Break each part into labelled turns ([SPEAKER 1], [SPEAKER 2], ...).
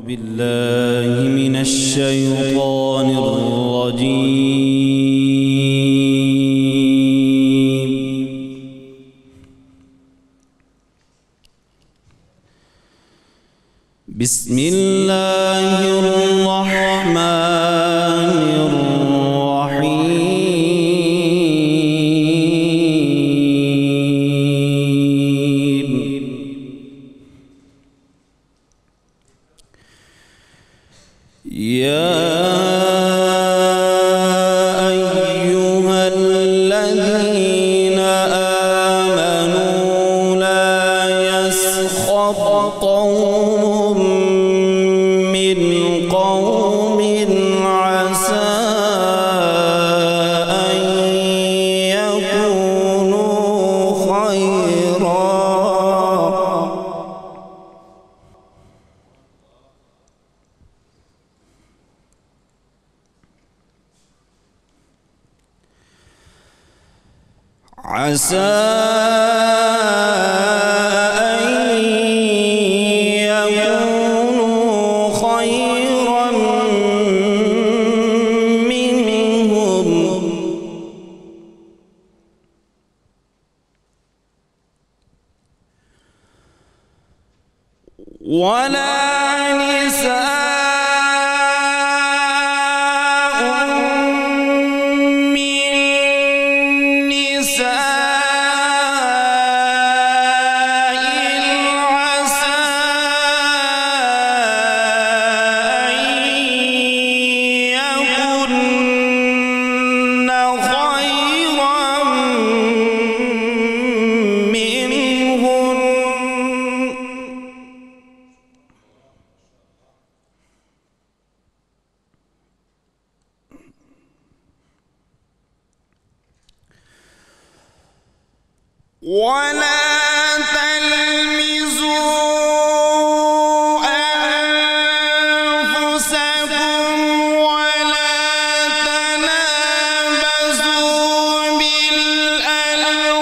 [SPEAKER 1] بالله من الشيطان الرجيم بسم الله الرحمن الرحيم يا أيها الذين آمنوا لا يسخر قوم من قوم عسى أن يكونوا خيرا عسى أن يكونوا خيرا منهم ولا نساء ولا تلمزوا أنفسكم ولا تنابزوا بالألقاب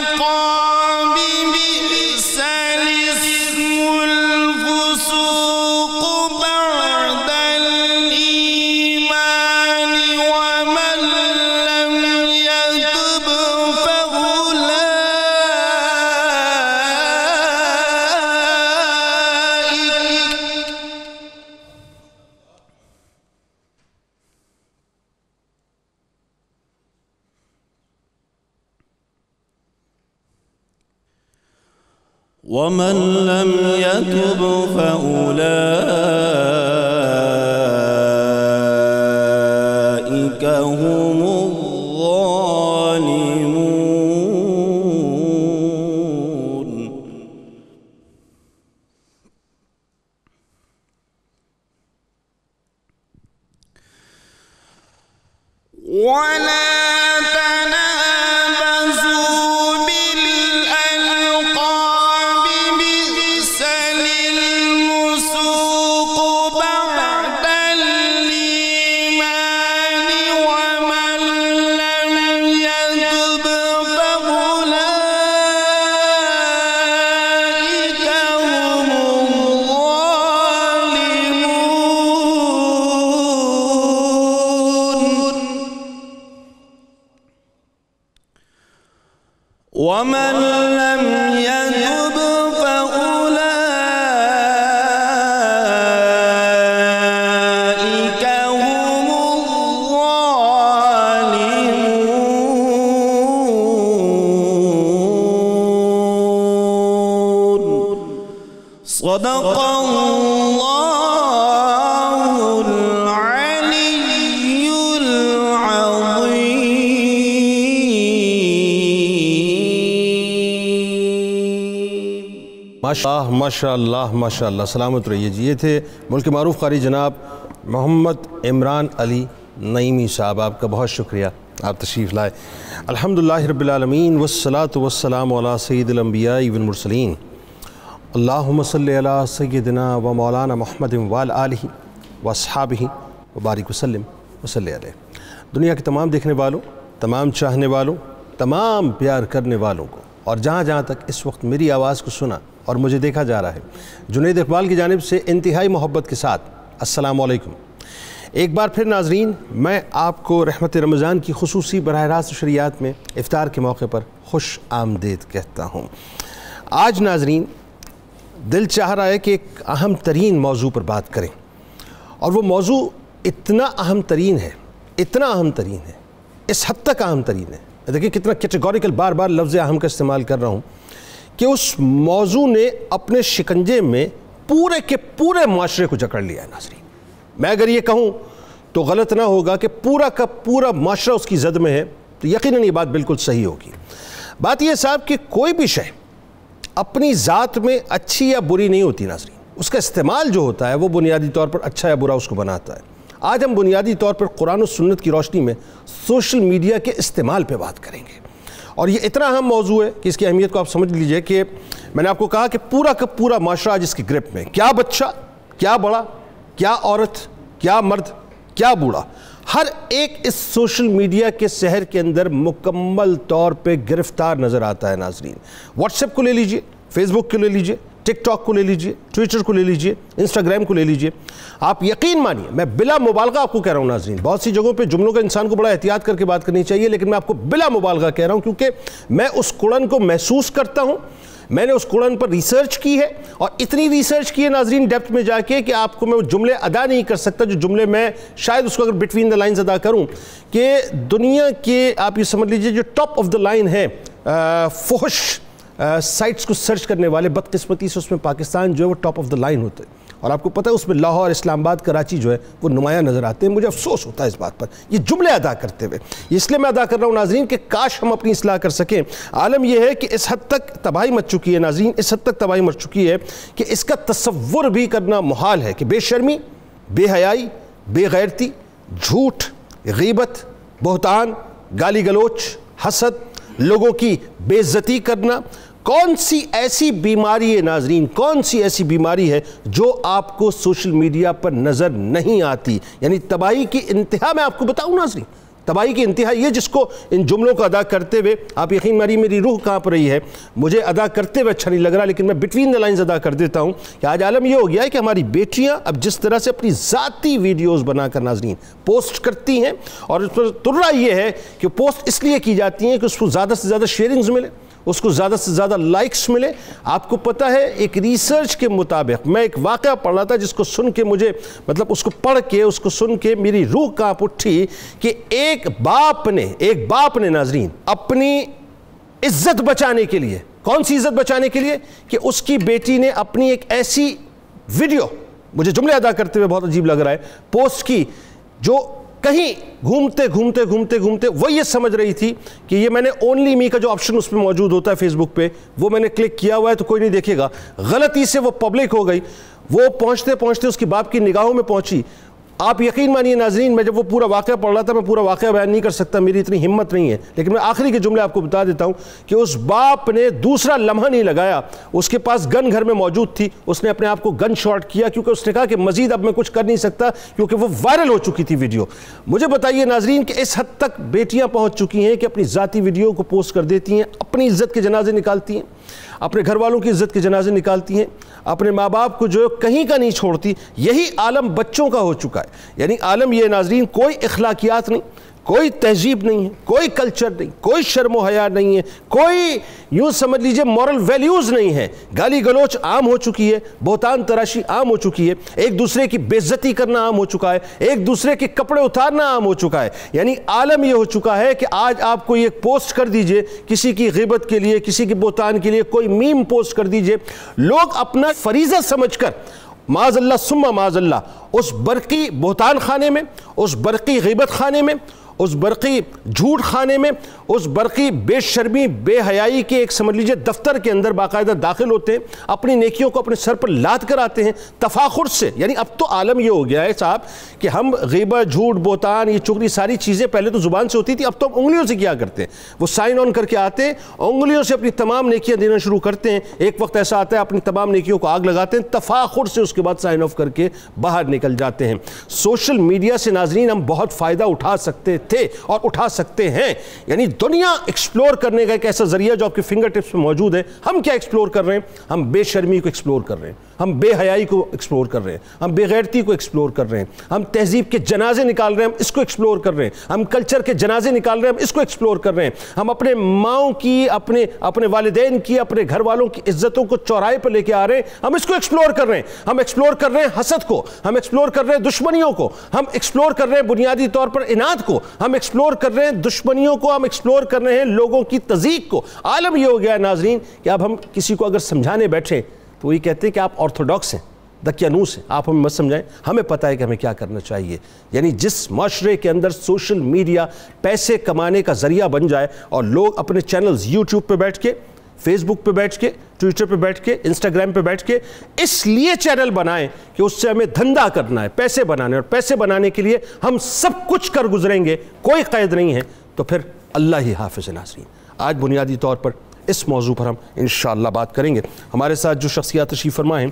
[SPEAKER 1] بئس الاسم الفسوق بعد الإيمان ومن لم يتب فأولئك هم الظالمون ولا ومن لم يتب فأولئك هم الظالمون صدق الله العلي العظيم
[SPEAKER 2] ماشاءاللہ سلامت رہیے جی۔ یہ تھے ملک معروف قاری جناب محمد عمران علی نعیمی صاحب، آپ کا بہت شکریہ، آپ تشریف لائے۔ الحمدللہ رب العالمین والصلاة والسلام علی سید الانبیاء والمرسلین اللہم صلی علی سیدنا و مولانا محمد وعلی آلہ و اصحابہ و بارک وسلم وصلی علیہ۔ دنیا کے تمام دیکھنے والوں، تمام چاہنے والوں، تمام پیار کرنے والوں کو، اور جہاں جہاں تک اس وقت میری آواز کو سنا اور مجھے دیکھا جا رہا ہے، جنید اقبال کی جانب سے انتہائی محبت کے ساتھ السلام علیکم۔ ایک بار پھر ناظرین، میں آپ کو رحمت رمضان کی خصوصی براہ راست شریعت میں افطار کے موقع پر خوش آمدید کہتا ہوں۔ آج ناظرین دل چاہ رہا ہے کہ ایک اہم ترین موضوع پر بات کریں، اور وہ موضوع اتنا اہم ترین ہے، اتنا اہم ترین ہے، اس حد تک اہم ترین ہے، دیکھیں کتنا کیٹیگوریکل بار بار لفظ اہم کا استعمال کر رہا ہوں، کہ اس موضوع نے اپنے شکنجے میں پورے کے پورے معاشرے کو جکڑ لیا ہے ناظرین۔ میں اگر یہ کہوں تو غلط نہ ہوگا کہ پورا کا پورا معاشرہ اس کی زد میں ہے، تو یقیناً یہ بات بالکل صحیح ہوگی۔ بات یہ صاحب کہ کوئی بھی شے اپنی ذات میں اچھی یا بری نہیں ہوتی ناظرین، اس کا استعمال جو ہوتا ہے وہ بنیادی طور پر اچھا یا برا اس کو بناتا ہے۔ آج ہم بنیادی طور پر قرآن و سنت کی روشنی میں سوشل میڈیا کے استعمال پہ بات کریں گے، اور یہ اتنا اہم موضوع ہے کہ اس کی اہمیت کو آپ سمجھ لیجئے کہ میں نے آپ کو کہا کہ پورا کا پورا معاشرہ آج اس کی گرپ میں، کیا بچہ، کیا بڑا، کیا عورت، کیا مرد، کیا بوڑھا، ہر ایک اس سوشل میڈیا کے سحر کے اندر مکمل طور پہ گرفتار نظر آتا ہے ناظرین۔ واٹس ایپ کو لے لیجئے، فیس بک کو لے لیجئے، ٹک ٹاک کو لے لیجئے، ٹویٹر کو لے لیجئے، انسٹاگرام کو لے لیجئے۔ آپ یقین مانیے، میں بلا مبالغہ آپ کو کہہ رہا ہوں ناظرین، بہت سی جگہوں پہ جملوں کا انسان کو بڑا احتیاط کر کے بات کرنی چاہیے، لیکن میں آپ کو بلا مبالغہ کہہ رہا ہوں کیونکہ میں اس قرآن کو محسوس کرتا ہوں، میں نے اس قرآن پر ریسرچ کی ہے، اور اتنی ریسرچ کی ہے ناظرین ڈیپتھ میں جا کے کہ آپ کو میں وہ جملے ادا نہیں کر سکتا جو جملے میں شاید اس کو اگر بٹوین دا لائنز ادا کروں، کہ دنیا کے آپ یہ سمجھ لیجئے جو ٹاپ آف دا لائن ہے فحش سائٹس کو سرچ کرنے والے، بدقسمتی سے اس میں پاکستان جو ہے وہ ٹاپ آف دا لائن ہوتے ہیں، اور آپ کو پتہ ہے اس میں لاہور، اسلام آباد، کراچی جو ہے وہ نمایاں نظر آتے ہیں۔ مجھے افسوس ہوتا ہے اس بات پر یہ جملے ادا کرتے ہوئے، اس لیے میں ادا کر رہا ہوں ناظرین کہ کاش ہم اپنی اصلاح کر سکیں۔ عالم یہ ہے کہ اس حد تک تباہی مچ چکی ہے ناظرین، اس حد تک تباہی مچ چکی ہے کہ اس کا تصور بھی کرنا محال ہے کہ بے شرمی، بے حیائی، بے غیرتی، جھوٹ، غیبت، بہتان، گالی گلوچ، حسد، لوگوں کی بے عزتی کرنا، کون سی ایسی بیماری ہے ناظرین، کون سی ایسی بیماری ہے جو آپ کو سوشل میڈیا پر نظر نہیں آتی؟ یعنی تباہی کی انتہا میں آپ کو بتاؤں ناظرین، تباہی کی انتہا یہ جس کو ان جملوں کو ادا کرتے ہوئے آپ یقین مانیے میری روح کانپ رہی ہے، مجھے ادا کرتے ہوئے اچھا نہیں لگ رہا، لیکن میں بٹوین دا لائنز ادا کر دیتا ہوں کہ آج عالم یہ ہو گیا ہے کہ ہماری بیٹیاں اب جس طرح سے اپنی ذاتی ویڈیوز بنا کر ناظرین پوسٹ کرتی ہیں، اور اس پر ترا یہ ہے کہ پوسٹ اس لیے کی جاتی ہیں کہ اس کو زیادہ سے زیادہ شیئرنگز ملے، اس کو زیادہ سے زیادہ لائکس ملے۔ آپ کو پتہ ہے ایک ریسرچ کے مطابق، میں ایک واقعہ پڑھ رہا تھا جس کو سن کے مجھے اس کو پڑھ کے اس کو سن کے میری روح کانپ اٹھی، کہ ایک باپ نے ناظرین اپنی عزت بچانے کے لیے، کون سی عزت بچانے کے لیے، کہ اس کی بیٹی نے اپنی ایک ایسی ویڈیو، مجھے جملے ادا کرتے ہوئے بہت عجیب لگ رہا ہے، پوسٹ کی جو کہیں گھومتے وہ یہ سمجھ رہی تھی کہ یہ میں نے اونلی می کا جو آپشن اس میں موجود ہوتا ہے فیس بک پہ، وہ میں نے کلک کیا ہوا ہے تو کوئی نہیں دیکھے گا، غلطی سے وہ پبلک ہو گئی، وہ پہنچتے اس کی باپ کی نگاہوں میں پہنچی۔ آپ یقین مانیے ناظرین، میں جب وہ پورا واقعہ پڑھ رہا تھا، میں پورا واقعہ بیان نہیں کر سکتا، میری اتنی ہمت نہیں ہے، لیکن میں آخری کے جملے آپ کو بتا دیتا ہوں کہ اس باپ نے دوسرا لمحہ نہیں لگایا، اس کے پاس گن گھر میں موجود تھی، اس نے اپنے آپ کو گن شاٹ کیا، کیونکہ اس نے کہا کہ مزید اب میں کچھ کر نہیں سکتا، کیونکہ وہ وائرل ہو چکی تھی ویڈیو۔ مجھے بتائیے ناظرین کہ اس حد تک بیٹیاں پہنچ چکی ہیں کہ اپنی ذاتی ویڈیو کو پوسٹ کر دیتی ہیں، اپنی عزت کے جنازے نکالتی ہیں، اپنے گھر والوں کی عزت کے جنازے نکالتی ہیں، اپنے ماں باپ کو جو کہیں کا نہیں چھوڑتی۔ یہی عالم بچوں کا ہو چکا ہے، یعنی عالم یہ ناظرین کوئی اخلاقیات نہیں، کوئی تہذیب نہیں ہے، کوئی کلچر نہیں، کوئی شرم و حیا نہیں ہے، کوئی یوں سمجھ لیجئے مورل ویلیوز نہیں ہے، گالی گلوچ عام ہو چکی ہے، بہتان تراشی عام ہو چکی ہے، ایک دوسرے کی بے عزتی کرنا عام ہو چکا ہے، ایک دوسرے کے کپڑے اتارنا عام ہو چکا ہے۔ یعنی عالم یہ ہو چکا ہے کہ آج آپ کو یہ پوسٹ کر دیجئے کسی کی غیبت کے لیے، کسی کی بہتان کے لیے، کوئی میم پوسٹ کر دیجئے، لوگ اپنا فریضہ سمجھ کر معاذ اللہ ثم معاذ اللہ اس برقی بہتان خانے میں، اس برقی غیبت خانے میں، اس برقی جھوٹ خانے میں، اس برقی بے شرمی بے حیائی کے ایک سمجھ لیجئے دفتر کے اندر باقاعدہ داخل ہوتے ہیں، اپنی نیکیوں کو اپنے سر پر لاد کر آتے ہیں تفاخر سے. یعنی اب تو عالم یہ ہو گیا ہے صاحب کہ ہم غیبت، جھوٹ، بہتان، یہ چغلی ساری چیزیں پہلے تو زبان سے ہوتی تھی، اب تو ہم انگلیوں سے کیا کرتے ہیں. وہ سائن آن کر کے آتے ہیں، انگلیوں سے اپنی تمام نیکیاں دینا شروع کرتے ہیں. ایک وقت ایسا آتا ہے اپنی تمام نیکیوں کو آگ لگاتے ہیں تفاخر سے، اس کے بعد سائن آف کر کے باہر نکل جاتے ہیں. سوشل میڈیا سے ناظرین ہم بہت فائدہ اٹھا سکتے تھے اور اٹھا سکتے ہیں. یعنی دنیا ایکسپلور کرنے کا ایک ایسا ذریعہ جو آپ کے فنگر ٹپس میں موجود ہے. ہم کیا ایکسپلور کر رہے ہیں؟ ہم بے شرمی کو ایکسپلور کر رہے ہیں، ہم بے حیائی کو ایکسپلور کر رہے ہیں، ہم بے غیرتی کو ایکسپلور کر رہے ہیں، ہم تہذیب کے جنازے نکال رہے ہیں، ہم اس کو ایکسپلور کر رہے ہیں، ہم کلچر کے جنازے نکال رہے ہیں، ہم اس کو ایکسپلور کر رہے ہیں. ہم اپنے ماؤں کی، اپنے والدین کی، اپنے گھر والوں کی عزتوں کو چوراہے پر لے کے آ رہے ہیں، ہم اس کو ایکسپلور کر رہے ہیں. ہم ایکسپلور کر رہے ہیں حسد کو، ہم ایکسپلور کر رہے ہیں دشمنیوں کو، ہم ایکسپلور کر رہے ہیں بنیادی طور پر اناد کو، ہم ایکسپلور کر رہے ہیں دشمنیوں کو، ہم ایکسپلور کر رہے ہیں لوگوں کی تضییق کو. عالم یہ ہو گیا ہے ناظرین کہ اب ہم کسی کو اگر سمجھانے بیٹھیں تو وہی کہتے ہیں کہ آپ آرتھوڈاکس ہیں، دقیانوس ہیں، آپ ہمیں مت سمجھائیں، ہمیں پتہ ہے کہ ہمیں کیا کرنا چاہیے. یعنی جس معاشرے کے اندر سوشل میڈیا پیسے کمانے کا ذریعہ بن جائے اور لوگ اپنے چینلز یوٹیوب پہ بیٹھ کے، فیس بک پہ بیٹھ کے، ٹویٹر پہ بیٹھ کے، انسٹاگرام پہ بیٹھ کے اس لیے چینل بنائیں کہ اس سے ہمیں دھندا کرنا ہے، پیسے بنانے، اور پیسے بنانے کے لیے ہم سب کچھ کر گزریں گے، کوئی قید نہیں ہے، تو پھر اللہ ہی حافظ ناظرین. آج بنیادی طور پر اس موضوع پر ہم انشاءاللہ بات کریں گے. ہمارے ساتھ جو شخصیات تشریف فرما ہیں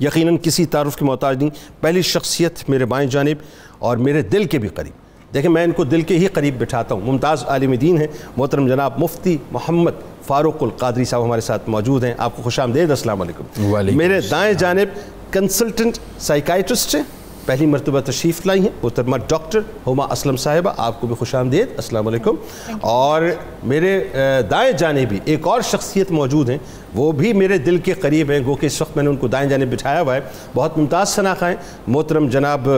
[SPEAKER 2] یقیناً کسی تعارف کے محتاج نہیں. پہلی شخصیت میرے بائیں جانب اور میرے دل کے بھی قریب، دیکھیں میں ان کو دل کے ہی قریب بٹھاتا ہوں، ممتاز عالم دین ہیں، محترم جناب مفتی محمد فاروق القادری صاحب ہمارے ساتھ موجود ہیں. آپ کو خوش آمدید، السلام علیکم. میرے دائیں جانب کنسلٹنٹ سائیکائٹرسٹ ہیں، پہلی مرتبہ تشریف لائی ہیں، محترمہ ڈاکٹر ہما اسلم صاحبہ، آپ کو بھی خوش آمدید، السلام علیکم. اور میرے دائیں جانب بھی ایک اور شخصیت موجود ہیں، وہ بھی میرے دل کے قریب ہیں، گو کہ اس وقت میں نے ان کو دائیں جانب بٹھایا ہوا ہے. بہت ممتاز شناخت ہیں، محترم جناب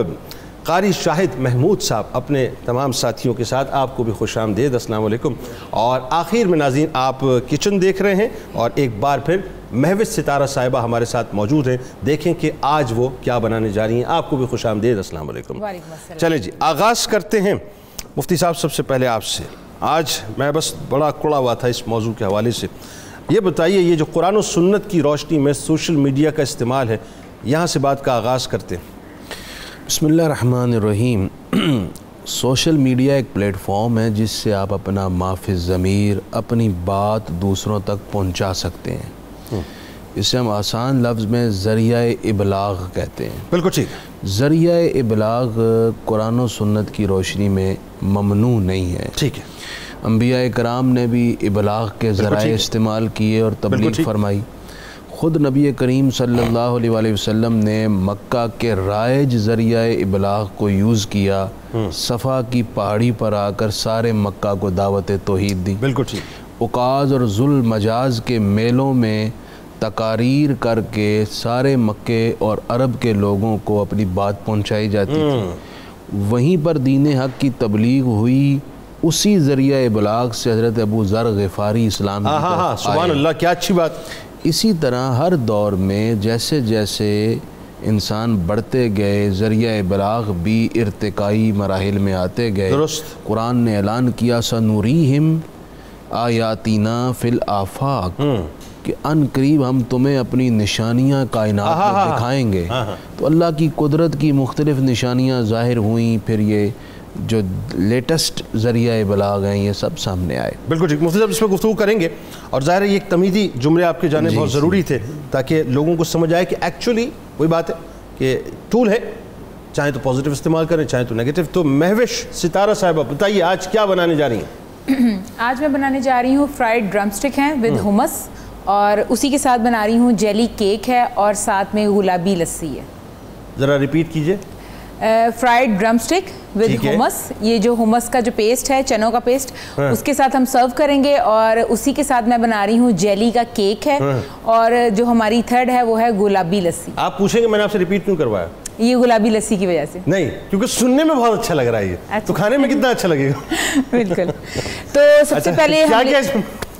[SPEAKER 2] قاری شاہد محمود صاحب اپنے تمام ساتھیوں کے ساتھ، آپ کو بھی خوش آمدید، السلام علیکم. اور آخر میں ناظرین آپ کچن دیکھ رہے ہیں اور ایک بار پھر مہوش ستارہ صاحبہ ہمارے ساتھ موجود ہیں، دیکھیں کہ آج وہ کیا بنانے جا رہی ہیں. آپ کو بھی خوش آمدید، السلام علیکم. چلیں جی آغاز کرتے ہیں. مفتی صاحب سب سے پہلے آپ سے، آج میں بس بڑا کڑا ہوا تھا اس موضوع کے حوالے سے، یہ بتائیے یہ جو قرآن و سنت کی روشنی میں سوشل میڈیا کا استعمال ہے، یہاں سے بات کا آغاز کرتے ہیں.
[SPEAKER 3] بسم اللہ الرحمن الرحیم. سوشل میڈیا ایک پلیٹ فارم ہے جس سے آپ اپنا ما فی الضمیر، اپنی بات دوسروں تک پہنچا سکتے ہیں. اسے ہم آسان لفظ میں ذریعہ ابلاغ کہتے ہیں.
[SPEAKER 2] بالکل ٹھیک.
[SPEAKER 3] ذریعہ ابلاغ قرآن و سنت کی روشنی میں ممنوع نہیں ہے.
[SPEAKER 2] ٹھیک ہے.
[SPEAKER 3] انبیاء کرام نے بھی ابلاغ کے ذرائع استعمال کیے اور تبلیغ فرمائی. خود نبی کریم صلی اللہ علیہ وآلہ وسلم نے مکہ کے رائج ذریعہ ابلاغ کو یوز کیا، صفا کی پہاڑی پر آ کر سارے مکہ کو دعوت توحید دی.
[SPEAKER 2] بالکل ٹھیک.
[SPEAKER 3] اوقاز اور ذل مجاز کے میلوں میں تقاریر کر کے سارے مکے اور عرب کے لوگوں کو اپنی بات پہنچائی جاتی تھی. وہیں پر دین حق کی تبلیغ ہوئی، اسی ذریعہ ابلاغ سے حضرت ابو ذر غفاری اسلام کی طرف آئے.
[SPEAKER 2] سبحان اللہ، کیا اچھی بات.
[SPEAKER 3] اسی طرح ہر دور میں جیسے جیسے انسان بڑھتے گئے، ذریعہ ابلاغ بھی ارتقائی مراحل میں آتے گئے.
[SPEAKER 2] درست.
[SPEAKER 3] قرآن نے اعلان کیا سنوریہم آیاتینا فی الآفاق، کہ ان قریب ہم تمہیں اپنی نشانیاں کائنات میں دکھائیں گے. تو اللہ کی قدرت کی مختلف نشانیاں ظاہر ہوئیں، پھر یہ جو لیٹسٹ ذریعہ ابلاغ ہیں یہ سب سامنے آئے.
[SPEAKER 2] بالکل ٹھیک. مفتی صاحب اس پہ گفتگو کریں گے، اور ظاہر ہے یہ ایک تمیدی جملے آپ کے جانے بہت ضروری تھے تاکہ لوگوں کو سمجھ آئے کہ ایکچولی وہی بات ہے کہ ٹول ہے، چاہے تو پازیٹیو استعمال کریں چاہے تو نیگیٹو. تو مہوش ستارہ صاحبہ بتائیے آج کیا بنانے جا رہی ہیں؟
[SPEAKER 4] آج میں بنانے جا رہی ہوں فرائیڈ ڈرم سٹک ہیں ود ہمس، اور اسی کے ساتھ بنا رہی ہوں جیلی کیک ہے، اور ساتھ میں گلابی لسی ہے.
[SPEAKER 2] ذرا ریپیٹ کیجئے.
[SPEAKER 4] فرائیڈ ڈرم سٹک ود ہمس، یہ جو ہمس کا جو پیسٹ ہے، چنوں کا پیسٹ، اس کے ساتھ ہم سرو کریں گے. اور اسی کے ساتھ میں بنا رہی ہوں جیلی کا کیک ہے، اور جو ہماری تھرڈ ہے وہ ہے گلابی لسی.
[SPEAKER 2] آپ پوچھیں گے میں نے آپ سے ریپیٹ کیوں کروایا؟
[SPEAKER 4] یہ گلابی لسی کی وجہ سے
[SPEAKER 2] نہیں، کیونکہ سننے میں بہت اچھا لگ رہا ہے یہ، تو کھانے میں کتنا اچھا لگے گا.
[SPEAKER 4] بالکل. تو سب سے پہلے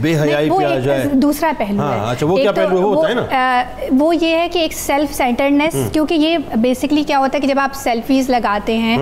[SPEAKER 2] بے حیائی پہ آ جائے.
[SPEAKER 5] دوسرا پہلو ہے.
[SPEAKER 2] اچھا وہ کیا پہلو ہے؟ وہ ہوتا ہے نا
[SPEAKER 5] وہ یہ ہے کہ ایک سیلف سینٹرڈنیس, کیونکہ یہ بیسکلی کیا ہوتا ہے کہ جب آپ سیلفیز لگاتے ہیں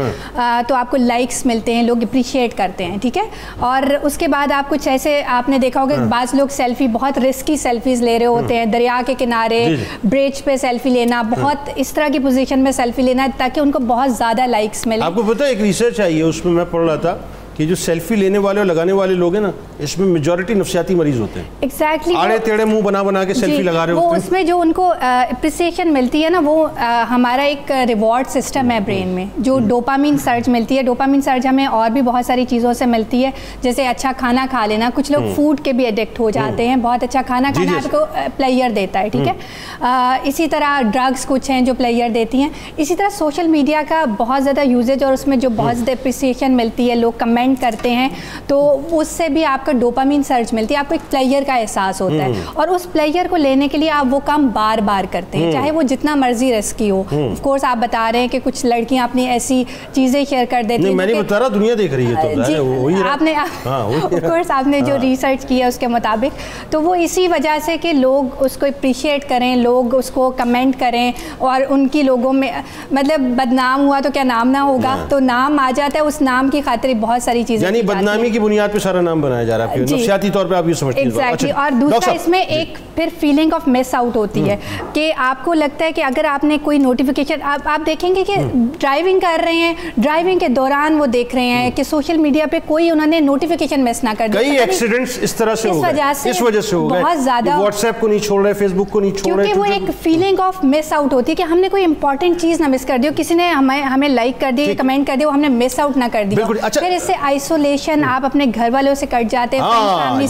[SPEAKER 5] تو آپ کو لائکس ملتے ہیں, لوگ اپریشیٹ کرتے ہیں, ٹھیک ہے, اور اس کے بعد آپ کچھ ایسے آپ نے دیکھا ہوگا بعض لوگ سیلفی بہت رسکی سیلفیز لے رہے ہوتے ہیں, دریا کے کنارے برج پہ سیلفی لینا, بہت اس طرح کی پوزیشن میں سیلفی لینا تاکہ ان کو بہت زیادہ لائکس ملے.
[SPEAKER 2] آپ کو پتہ ہے ایک ریسرچ آئی ہے, اس میں پڑھ رہا تھا کہ جو سیلفی لینے والے اور لگانے والے لوگ ہیں نا, اس میں میجورٹی نفسیاتی مریض ہوتے ہیں.
[SPEAKER 5] ایگزیکٹلی
[SPEAKER 2] آڑے ٹیڑے منہ بنا بنا کے سیلفی لگا رہے ہوتے ہیں.
[SPEAKER 5] وہ اس میں جو ان کو اپریسیشن ملتی ہے نا, وہ ہمارا ایک ریوارڈ سسٹم ہے برین میں, جو ڈوپامین سرج ملتی ہے. ڈوپامین سرج ہمیں اور بھی بہت ساری چیزوں سے ملتی ہے, جیسے اچھا کھانا کھا لینا. کچھ لوگ فوڈ کے بھی ایڈکٹ ہو جاتے ہیں, بہت اچھا کھانا کھانا آپ کو پلیئر دیتا ہے, ٹھیک ہے. اسی طرح ڈرگس کچھ ہیں جو پلیئر دیتی ہیں. اسی طرح سوشل میڈیا کا بہت زیادہ یوزیج, اور اس میں جو بہت زیادہ اپریسیشن ملتی ہے, لوگ کمنٹ کرتے ہیں, تو اس سے بھی آپ کا ڈوپامین سرج ملتی ہے, آپ کو ایک پلیئر کا احساس ہوتا ہے, اور اس پلیئر کو لینے کے لیے آپ وہ کام بار بار کرتے ہیں, چاہے وہ جتنا مرضی رسکی ہو. آف کورس آپ بتا رہے ہیں کہ کچھ لڑکیاں اپنی ایسی چیزیں شیئر کر دیتی ہیں.
[SPEAKER 2] میں نہیں بتا رہا, دنیا دیکھ رہی ہے.
[SPEAKER 5] جی آپ نے آف کورس آپ نے جو ریسرچ کیا اس کے مطابق, تو وہ اسی وجہ سے کہ لوگ اس کو اپریشیٹ کریں, لوگ اس کو کمنٹ کریں, اور ان کی لوگوں میں مطلب بدنام ہوا تو کیا نام نہ ہوگا, تو نام آ جاتا ہے, اس نام کی خاطر بہت ساری چیزیں, یعنی
[SPEAKER 2] بدنامی کی بنیاد پہ سارا نام بنایا جا رہا ہے نفسیاتی طور پہ, آپ یہ سمجھتے ہیں.
[SPEAKER 5] ایگزیکٹلی. اور دوسرا اس میں ایک پھر فیلنگ آف مس آؤٹ ہوتی ہے کہ آپ کو لگتا ہے کہ اگر آپ نے کوئی نوٹیفیکیشن, آپ دیکھیں گے کہ ڈرائیونگ کر رہے ہیں, ڈرائیونگ کے دوران وہ دیکھ رہے ہیں کہ سوشل میڈیا پہ کوئی انہوں نے نوٹیفیکیشن مس نہ کر دیا.
[SPEAKER 2] کئی ایکسیڈنٹس اس طرح سے ہو گئے, اس وجہ سے ہو گئے,
[SPEAKER 5] بہت زیادہ
[SPEAKER 2] واٹس ایپ کو نہیں چھوڑ رہے, فیس بک کو نہیں چھوڑ رہے,
[SPEAKER 5] کیونکہ وہ ایک فیلنگ آف مس آؤٹ ہوتی ہے کہ ہم نے کوئی امپورٹنٹ چیز نہ مس کر دی, کسی نے ہمیں لائک کر دی, کمنٹ کر دیا, وہ ہم نے مس آؤٹ نہ کر دیا. پھر اس سے آئسولیشن, آپ اپنے گھر والوں سے کٹ جاتے ہیں.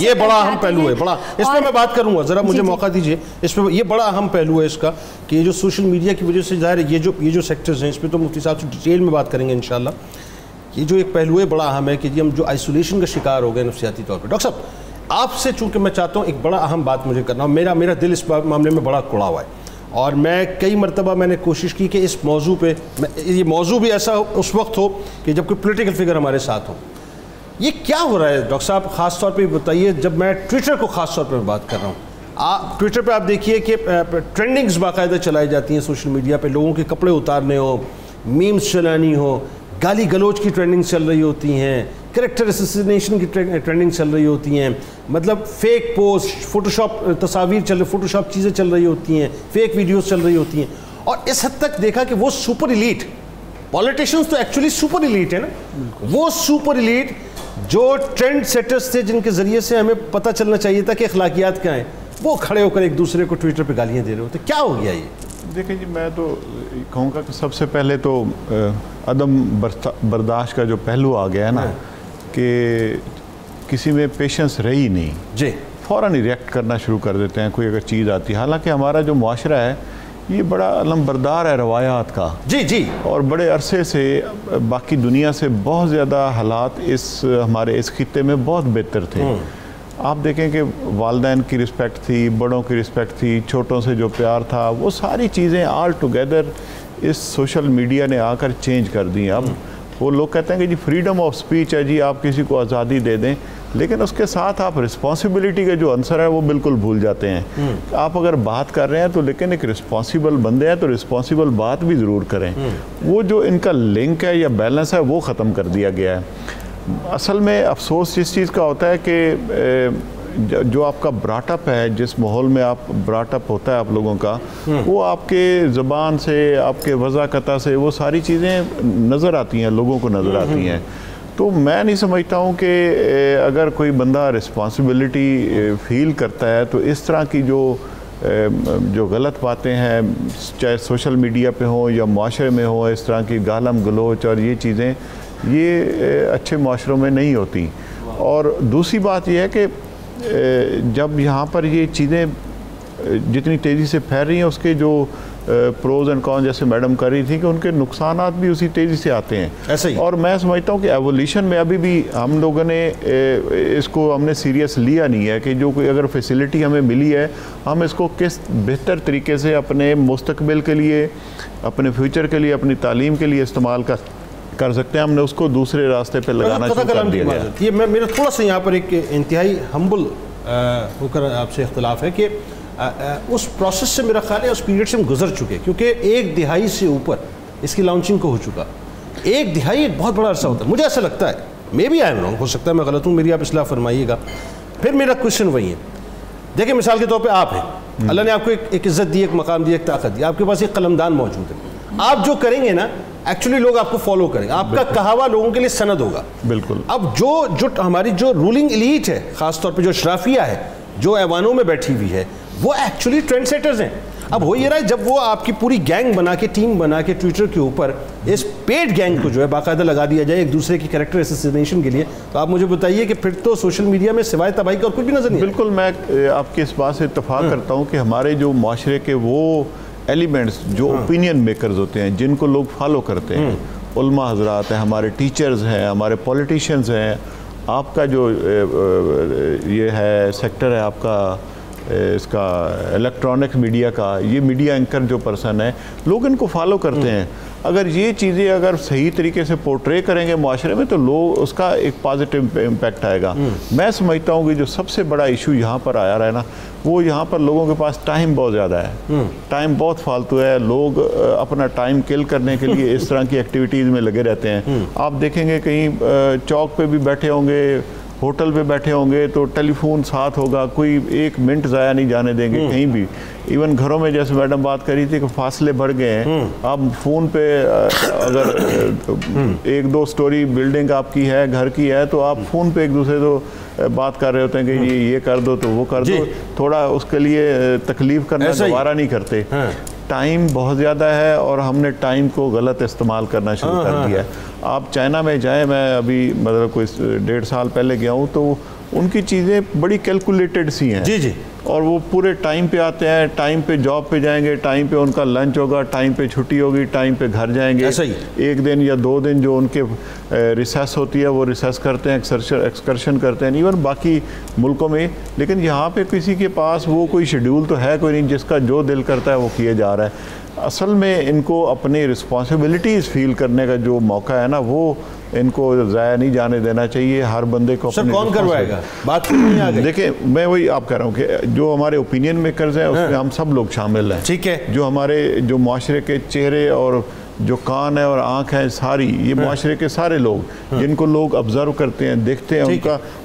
[SPEAKER 2] یہ بڑا اہم پہلو ہے, بڑا اس پہ میں بات کروں گا, ذرا مجھے موقع دیجیے اس پہ. یہ بڑا اہم پہلو ہے اس کا کہ یہ جو سوشل میڈیا کی وجہ سے ظاہر ہے یہ جو سیکٹرز ہیں, اس پہ تو مفتی صاحب سے ڈیٹیل میں بات کریں گے انشاءاللہ. یہ جو ایک پہلو ہے بڑا اہم ہے کہ ہم جو آئسولیشن کا شکار ہو گئے نفسیاتی طور پہ. ڈاکٹر صاحب آپ سے چونکہ میں چاہتا ہوں ایک بڑا اہم بات مجھے کرنا, میرا دل اس معاملے میں بڑا کڑا ہوا ہے, اور میں کئی مرتبہ میں نے کوشش کی کہ اس موضوع پہ, یہ موضوع بھی ایسا اس وقت ہو کہ جب کوئی پولیٹیکل فگر ہمارے ساتھ ہو. یہ کیا ہو رہا ہے ڈاکٹر صاحب, خاص طور پہ بتائیے, جب میں ٹویٹر کو خاص طور پہ بات کر رہا ہوں. ٹویٹر پہ آپ دیکھیے کہ ٹرینڈنگز باقاعدہ چلائی جاتی ہیں سوشل میڈیا پہ, لوگوں کے کپڑے اتارنے ہو, میمز چلانی ہو, گالی گلوچ کی ٹرینڈنگ چل رہی ہوتی ہیں, کریکٹر اسیسینیشن کی ٹرینڈنگ چل رہی ہوتی ہیں, مطلب فیک پوسٹ, فوٹوشاپ تصاویر چل رہی, فوٹوشاپ چیزیں چل رہی ہوتی ہیں, فیک ویڈیوز چل رہی ہوتی ہیں. اور اس حد تک دیکھا کہ وہ سپر ایلیٹ پولیٹیشنز تو ایکچولی سپر ایلیٹ ہے نا, وہ سپر ایلیٹ جو ٹرینڈ سیٹرز تھے, جن کے ذریعے سے ہمیں پتہ چلنا چاہیے تھا کہ اخلاقیات کیا ہیں, وہ کھڑے ہو کر ایک دوسرے کو ٹویٹر پہ گالیاں دے رہے ہوتے. کیا ہو گیا یہ؟
[SPEAKER 6] دیکھیں جی, میں تو کہوں گا کہ سب سے پہلے تو عدم برداشت کا جو پہلو آ گیا ہے نا, کہ کسی میں پیشنس رہی نہیں,
[SPEAKER 2] جی
[SPEAKER 6] فوراً ہی ریئیکٹ کرنا شروع کر دیتے ہیں کوئی اگر چیز آتی ہے. حالانکہ ہمارا جو معاشرہ ہے یہ بڑا علم بردار ہے روایات کا,
[SPEAKER 2] جی
[SPEAKER 6] اور بڑے عرصے سے باقی دنیا سے بہت زیادہ حالات ہمارے اس خطے میں بہت بہتر تھے. آپ دیکھیں کہ والدین کی رسپیکٹ تھی, بڑوں کی رسپیکٹ تھی, چھوٹوں سے جو پیار تھا, وہ ساری چیزیں آل ٹوگیدر اس سوشل میڈیا نے آ کر چینج کر دی. اب وہ لوگ کہتے ہیں کہ جی فریڈم آف سپیچ ہے, جی آپ کسی کو آزادی دے دیں, لیکن اس کے ساتھ آپ رسپانسبلٹی کا جو عنصر ہے وہ بالکل بھول جاتے ہیں. آپ اگر بات کر رہے ہیں تو لیکن ایک رسپانسبل بندے ہیں تو رسپانسبل بات بھی ضرور کریں. وہ جو ان کا لنک ہے یا بیلنس ہے وہ ختم کر دیا گیا ہے. اصل میں افسوس اس چیز کا ہوتا ہے کہ جو آپ کا براٹ اپ ہے, جس ماحول میں آپ براٹ اپ ہوتا ہے آپ لوگوں کا, وہ آپ کے زبان سے, آپ کے وضاحت سے وہ ساری چیزیں نظر آتی ہیں, لوگوں کو نظر آتی ہیں. تو میں نہیں سمجھتا ہوں کہ اگر کوئی بندہ رسپانسبلٹی فیل کرتا ہے تو اس طرح کی جو غلط باتیں ہیں, چاہے سوشل میڈیا پہ ہوں یا معاشرے میں ہوں, اس طرح کی گالم گلوچ اور یہ چیزیں, یہ اچھے معاشروں میں نہیں ہوتی. اور دوسری بات یہ ہے کہ جب یہاں پر یہ چیزیں جتنی تیزی سے پھیل رہی ہیں, اس کے جو پروز اینڈ کون, جیسے میڈم کر رہی تھی کہ ان کے نقصانات بھی اسی تیزی سے آتے ہیں. ایسے ہی. اور میں سمجھتا ہوں کہ ایولیوشن میں ابھی بھی ہم لوگوں نے اس کو ہم نے سیریس لیا نہیں ہے کہ جو کوئی اگر فیسلٹی ہمیں ملی ہے, ہم اس کو کس بہتر طریقے سے اپنے مستقبل کے لیے, اپنے فیوچر کے لیے, اپنی تعلیم کے لیے استعمال کر سکتے ہیں. ہم نے اس کو دوسرے راستے پہ لگانا شروع کر دیا ہے.
[SPEAKER 2] یہ میرا تھوڑا سا یہاں پر ایک انتہائی ہمبل ہو کر آپ سے اختلاف ہے کہ اس پروسیس سے میرا خیال ہے اس پیریڈ سے ہم گزر چکے، کیونکہ 1 دہائی سے اوپر اس کی لانچنگ کو ہو چکا. 1 دہائی ایک بہت بڑا عرصہ ہوتا ہے، مجھے ایسا لگتا ہے. May be I am wrong, ہو سکتا ہے میں غلط ہوں، میری آپ اصلاح فرمائیے گا. پھر میرا کوشچن وہی ہے، دیکھیں مثال کے طور پہ آپ ہیں، اللہ نے آپ کو ایک عزت دی، ایک مقام دی، ایک طاقت دی، آپ کے پاس ایک قلمدان موجود ہے. آپ جو کریں گے نا ایکچولی لوگ آپ کو فالو کریں گے، آپ کا کہا ہوا لوگوں کے لیے سند ہوگا.
[SPEAKER 6] بالکل.
[SPEAKER 2] اب جو ہماری جو رولنگ ایلیٹ ہے، خاص طور پہ جو اشرافیہ ہے، جو ایوانوں میں بیٹھی ہوئی ہے، وہ ایکچولی ٹرینڈ سیٹرز ہیں. اب ہو یہ رہا ہے جب وہ آپ کی پوری گینگ بنا کے، ٹیم بنا کے ٹویٹر کے اوپر اس پیڈ گینگ کو جو ہے باقاعدہ لگا دیا جائے ایک دوسرے کی کریکٹر اسیسینیشن کے لیے، تو آپ مجھے بتائیے کہ پھر تو سوشل میڈیا میں سوائے تباہی کا اور کچھ بھی نظر نہیں.
[SPEAKER 6] بالکل، میں آپ کی اس بات سے اتفاق کرتا ہوں کہ ہمارے جو معاشرے کے وہ ایلیمنٹس جو اوپینین میکرز ہوتے ہیں، جن کو لوگ فالو کرتے ہیں، علماء حضرات ہیں، ہمارے ٹیچرز ہیں، ہمارے پولیٹیشینز ہیں، آپ کا جو یہ ہے سیکٹر ہے آپ کا اس کا الیکٹرانک میڈیا کا، یہ میڈیا اینکر جو پرسن ہے، لوگ ان کو فالو کرتے ہیں. اگر یہ چیزیں اگر صحیح طریقے سے پورٹرے کریں گے معاشرے میں تو لوگ اس کا ایک پازیٹیو امپیکٹ آئے گا. میں سمجھتا ہوں کہ جو سب سے بڑا ایشو یہاں پر آیا رہا ہے نا، وہ یہاں پر لوگوں کے پاس ٹائم بہت زیادہ ہے، ٹائم بہت فالتو ہے. لوگ اپنا ٹائم کل کرنے کے لیے اس طرح کی ایکٹیویٹیز میں لگے رہتے ہیں. آپ دیکھیں گے کہیں چوک پہ بھی بیٹھے ہوں گے، ہوٹل پہ بیٹھے ہوں گے تو ٹیلی فون ساتھ ہوگا، کوئی 1 منٹ ضائع نہیں جانے دیں گے کہیں بھی. ایون گھروں میں جیسے میڈم بات کر رہی تھی کہ فاصلے بڑھ گئے ہیں، آپ فون پہ اگر 1-2 سٹوری بلڈنگ آپ کی ہے، گھر کی ہے، تو آپ فون پہ ایک دوسرے تو بات کر رہے ہوتے ہیں کہ یہ کر دو تو وہ کر دو، تھوڑا اس کے لیے تکلیف کرنا دوبارہ نہیں کرتے. ٹائم بہت زیادہ ہے اور ہم نے ٹائم کو غلط استعمال کرنا شروع کر دیا ہے. آپ چائنا میں جائیں، میں ابھی مطلب کوئی 1.5 سال پہلے گیا ہوں، تو ان کی چیزیں بڑی کیلکولیٹڈ سی ہیں.
[SPEAKER 2] جی جی.
[SPEAKER 6] اور وہ پورے ٹائم پہ آتے ہیں، ٹائم پہ جاب پہ جائیں گے، ٹائم پہ ان کا لنچ ہوگا، ٹائم پہ چھٹی ہوگی، ٹائم پہ گھر جائیں گے. 1 دن یا 2 دن جو ان کے ریسیس ہوتی ہے وہ ریسیس کرتے ہیں، ایکسکرشن کرتے ہیں، ایون باقی ملکوں میں. لیکن یہاں پہ کسی کے پاس وہ کوئی شیڈیول تو ہے کوئی نہیں، جس کا جو دل کرتا ہے وہ کیے جا رہا ہے. اصل میں ان کو اپنی رسپانسبلٹیز فیل کرنے کا جو موقع ہے نا، وہ ان کو ضائع نہیں جانے دینا چاہیے. ہر بندے کو
[SPEAKER 2] سر کون کروائے گا بات؟
[SPEAKER 6] دیکھیں میں وہی آپ کہہ رہا ہوں کہ جو ہمارے اوپینین میکرز ہیں اس میں ہم سب لوگ شامل ہیں.
[SPEAKER 2] ٹھیک ہے. جو
[SPEAKER 6] ہمارے جو معاشرے کے چہرے اور جو کان ہے اور آنکھ ہے ساری، یہ معاشرے کے سارے لوگ جن کو لوگ آبزرو کرتے ہیں، دیکھتے ہیں،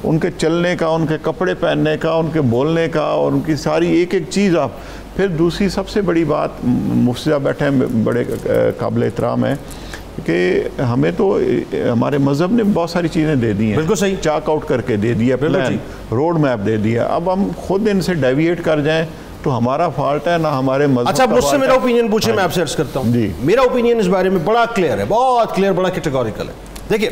[SPEAKER 6] ان کے چلنے کا، ان کے کپڑے پہننے کا، ان کے بولنے کا، اور ان کی ساری ایک ایک چیز آپ. پھر دوسری سب سے بڑی بات، مفتی صاحب بیٹھے ہیں، بڑے قابل احترام ہیں، کہ ہمیں تو ہمارے مذہب نے بہت ساری چیزیں دے دی ہیں.
[SPEAKER 2] بالکل صحیح.
[SPEAKER 6] چاک آؤٹ کر کے دے دیا، پلان، روڈ میپ دے دیا. اب ہم خود ان سے ڈیویٹ کر جائیں تو ہمارا فالٹ ہے، نہ ہمارے مذہب.
[SPEAKER 2] اچھا مجھ سے میرا اوپینین پوچھیں، میں آپ سے عرض کرتا ہوں. جی. میرا اوپینین اس بارے میں بڑا کلیئر ہے، بہت کلیئر، بڑا کیٹیگوریکل ہے. دیکھیے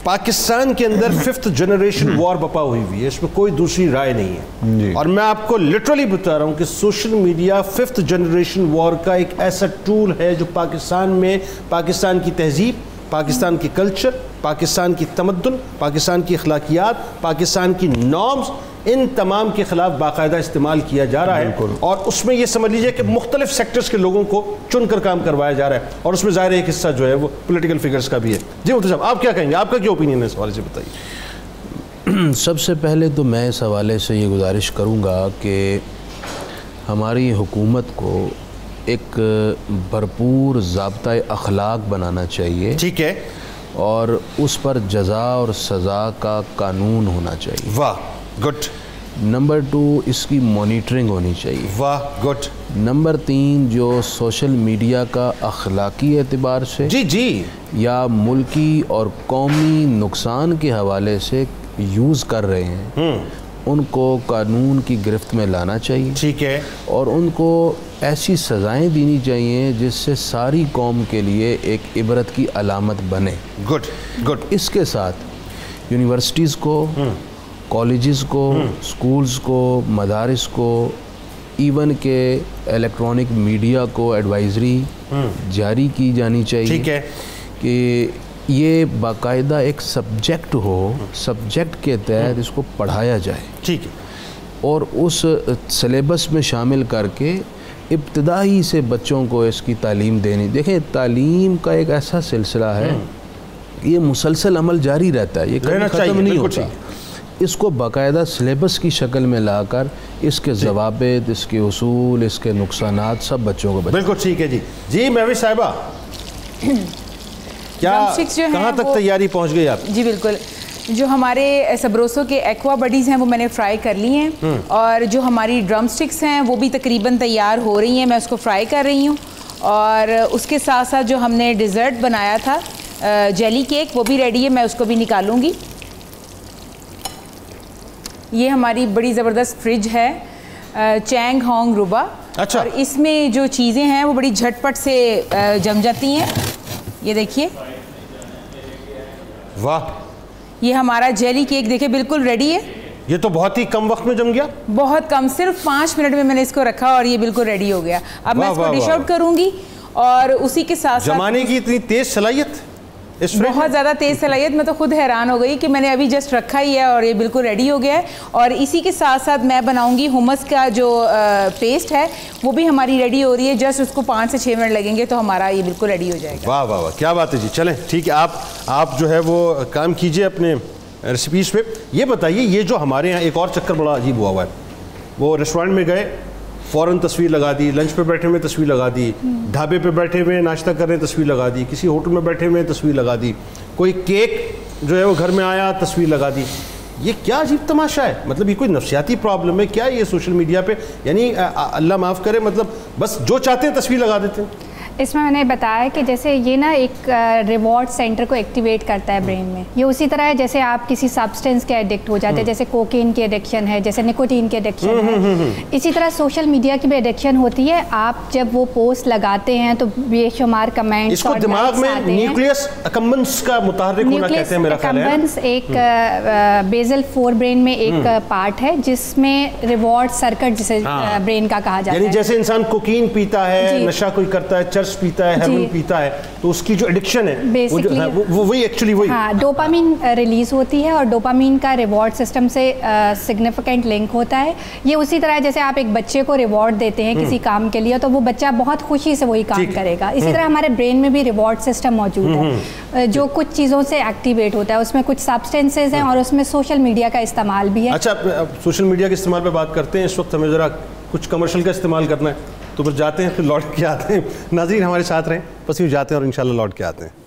[SPEAKER 2] پاکستان کے اندر 5th جنریشن وار بپا ہوئی ہوئی ہے، اس میں کوئی دوسری رائے نہیں ہے. اور میں آپ کو لٹرلی بتا رہا ہوں کہ سوشل میڈیا 5th جنریشن وار کا ایک ایسا ٹول ہے جو پاکستان میں پاکستان کی تہذیب، پاکستان کی کلچر، پاکستان کی تمدن، پاکستان کی اخلاقیات، پاکستان کی نارمز، ان تمام کے خلاف باقاعدہ استعمال کیا جا رہا ہے. اور اس میں یہ سمجھ لیجئے کہ مختلف سیکٹرز کے لوگوں کو چن کر کام کروایا جا رہا ہے، اور اس میں ظاہر ایک حصہ جو ہے وہ پولیٹیکل فگرز کا بھی ہے. جی مفتی صاحب آپ کیا کہیں گے، آپ کا کیا اوپینین ہے اس حوالے سے بتائیے.
[SPEAKER 3] سب سے پہلے تو میں اس حوالے سے یہ گزارش کروں گا کہ ہماری حکومت کو ایک بھرپور ضابطۂ اخلاق بنانا چاہیے.
[SPEAKER 2] ٹھیک ہے.
[SPEAKER 3] اور اس پر جزا اور سزا کا قانون ہونا چاہیے.
[SPEAKER 2] واہ گڈ.
[SPEAKER 3] نمبر 2 اس کی مانیٹرنگ ہونی چاہیے.
[SPEAKER 2] واہ گڈ.
[SPEAKER 3] نمبر 3 جو سوشل میڈیا کا اخلاقی اعتبار سے
[SPEAKER 2] جی
[SPEAKER 3] یا ملکی اور قومی نقصان کے حوالے سے یوز کر رہے ہیں، ان کو قانون کی گرفت میں لانا چاہیے.
[SPEAKER 2] ٹھیک ہے. اور
[SPEAKER 3] ان کو ایسی سزائیں دینی چاہیے جس سے ساری قوم کے لیے ایک عبرت کی علامت بنے.
[SPEAKER 2] Good good.
[SPEAKER 3] اس کے ساتھ یونیورسٹیز کو، کالجز کو، سکولز کو، مدارس کو، ایون کہ الیکٹرانک میڈیا کو ایڈوائزری جاری کی جانی چاہیے.
[SPEAKER 2] ٹھیک ہے.
[SPEAKER 3] کہ یہ باقاعدہ ایک سبجیکٹ ہو، سبجیکٹ کے تحت اس کو پڑھایا جائے.
[SPEAKER 2] ٹھیک ہے. اور
[SPEAKER 3] اس سلیبس میں شامل کر کے ابتدائی سے بچوں کو اس کی تعلیم دینی. دیکھیں تعلیم کا ایک ایسا سلسلہ ہے، یہ مسلسل عمل جاری رہتا ہے، یہ کبھی ختم نہیں ہوتا. اس کو باقاعدہ سلیبس کی شکل میں لا کر اس کے ضوابط، اس کے اصول، اس کے نقصانات سب بچوں کو
[SPEAKER 2] بالکل ٹھیک ہے جی۔ جی مہوش صاحبہ، کیا کہاں تک تیاری پہنچ گئی آپ؟
[SPEAKER 4] جی بالکل، جو ہمارے سبروسو کے ایکوا بڈیز ہیں وہ میں نے فرائی کر لی ہیں، اور جو ہماری ڈرم سٹکس ہیں وہ بھی تقریباً تیار ہو رہی ہیں، میں اس کو فرائی کر رہی ہوں۔ اور اس کے ساتھ ساتھ جو ہم نے ڈیزرٹ بنایا تھا جیلی کیک، وہ بھی ریڈی ہے، میں اس کو بھی نکالوں گی۔ یہ ہماری بڑی زبردست فریج ہے چینگ ہانگ روبا، اور اس میں جو چیزیں ہیں وہ بڑی جھٹ پٹ سے جم جاتی ہیں۔ یہ دیکھیے،
[SPEAKER 2] واہ،
[SPEAKER 4] یہ ہمارا جیلی کیک دیکھیں بالکل ریڈی ہے۔
[SPEAKER 2] یہ تو بہت ہی کم وقت میں جم گیا،
[SPEAKER 4] بہت کم، صرف 5 منٹ میں نے اس کو رکھا اور یہ بالکل ریڈی ہو گیا۔ اب میں اس کو ڈش آؤٹ کروں گی، اور اسی کے ساتھ
[SPEAKER 2] جمانے کی اتنی تیز صلاحیت،
[SPEAKER 4] بہت زیادہ تیز صلاحیت، میں تو خود حیران ہو گئی کہ میں نے ابھی جسٹ رکھا ہی ہے اور یہ بالکل ریڈی ہو گیا ہے۔ اور اسی کے ساتھ ساتھ میں بناؤں گی ہمس کا جو پیسٹ ہے، وہ بھی ہماری ریڈی ہو رہی ہے، جسٹ اس کو 5 سے 6 منٹ لگیں گے تو ہمارا یہ بالکل ریڈی ہو جائے گا۔
[SPEAKER 2] واہ واہ واہ، کیا بات ہے جی۔ چلیں ٹھیک ہے، آپ جو ہے وہ کام کیجئے اپنے ریسیپیز پہ۔ یہ بتائیے، یہ جو ہمارے یہاں ایک اور چکر بڑا عجیب ہوا ہوا ہے، وہ ریسٹورینٹ میں گئے، فوراً تصویر لگا دی، لنچ پہ بیٹھے ہوئے تصویر لگا دی، ڈھابے پہ بیٹھے ہوئے ناشتہ کر رہے ہیں تصویر لگا دی، کسی ہوٹل میں بیٹھے ہوئے تصویر لگا دی، کوئی کیک جو ہے وہ گھر میں آیا تصویر لگا دی۔ یہ کیا عجیب تماشا ہے؟ مطلب یہ کوئی نفسیاتی پرابلم ہے کیا یہ سوشل میڈیا پہ؟ یعنی اللہ معاف کرے، مطلب بس جو چاہتے ہیں تصویر لگا دیتے ہیں۔
[SPEAKER 5] اس میں نے بتایا کہ جیسے یہ نا ایک ریوارڈ سینٹر کو ایکٹیویٹ کرتا ہے برین میں۔ یہ اسی طرح ہے جیسے آپ کسی سبسٹنس کے ایڈکٹ ہو جاتے ہیں، جیسے کوکین کی ایڈکشن ہے، جیسے نکوٹین کی ایڈکشن ہے، اسی طرح سوشل میڈیا کی بھی ایڈکشن ہوتی ہے۔ آپ جب وہ پوسٹ لگاتے ہیں تو بے شمار کمنٹس،
[SPEAKER 2] اس کو دماغ میں نیوکلیس اکمبنس کا متحرک ہونا کہتے ہیں میرا خیال ہے۔
[SPEAKER 5] اکمبنس ایک بیزل 4 برین میں ایک پارٹ ہے جس میں ریوارڈ سرکٹ جسے برین کا کہا جاتا ہے۔
[SPEAKER 2] یعنی جیسے انسان کوکین پیتا ہے، نشہ کوئی کرتا ہے، چرس پیتا ہے، ہیروئن پیتا ہے، تو اس کی جو ایڈکشن ہے وہی ایکچولی وہی
[SPEAKER 5] ڈوپامین ریلیز ہوتی ہے، اور ڈوپامین کا ریوارڈ سسٹم سے سگنیفیکنٹ لنک ہوتا ہے۔ یہ اسی طرح جیسے آپ ایک بچے کو ریوارڈ دیتے ہیں کسی کام کے لیے تو وہ بچہ بہت خوشی سے وہی کام کرے گا۔ اسی طرح ہمارے برین میں بھی ریوارڈ سسٹم موجود ہے جو کچھ چیزوں سے ایکٹیویٹ ہوتا ہے، اس میں کچھ سبسٹینسز ہیں اور اس میں سوشل میڈیا کا استعمال بھی ہے۔
[SPEAKER 2] اچھا، سوشل میڈیا کے استعمال پہ بات کرتے ہیں، اس وقت ہمیں ذرا کچھ کمرشل کا استعمال کرنا ہے، تو پھر جاتے ہیں، پھر لوٹ کے آتے ہیں۔ ناظرین ہمارے ساتھ رہیں، بس یوں جاتے ہیں اور انشاءاللہ لوٹ کے آتے ہیں۔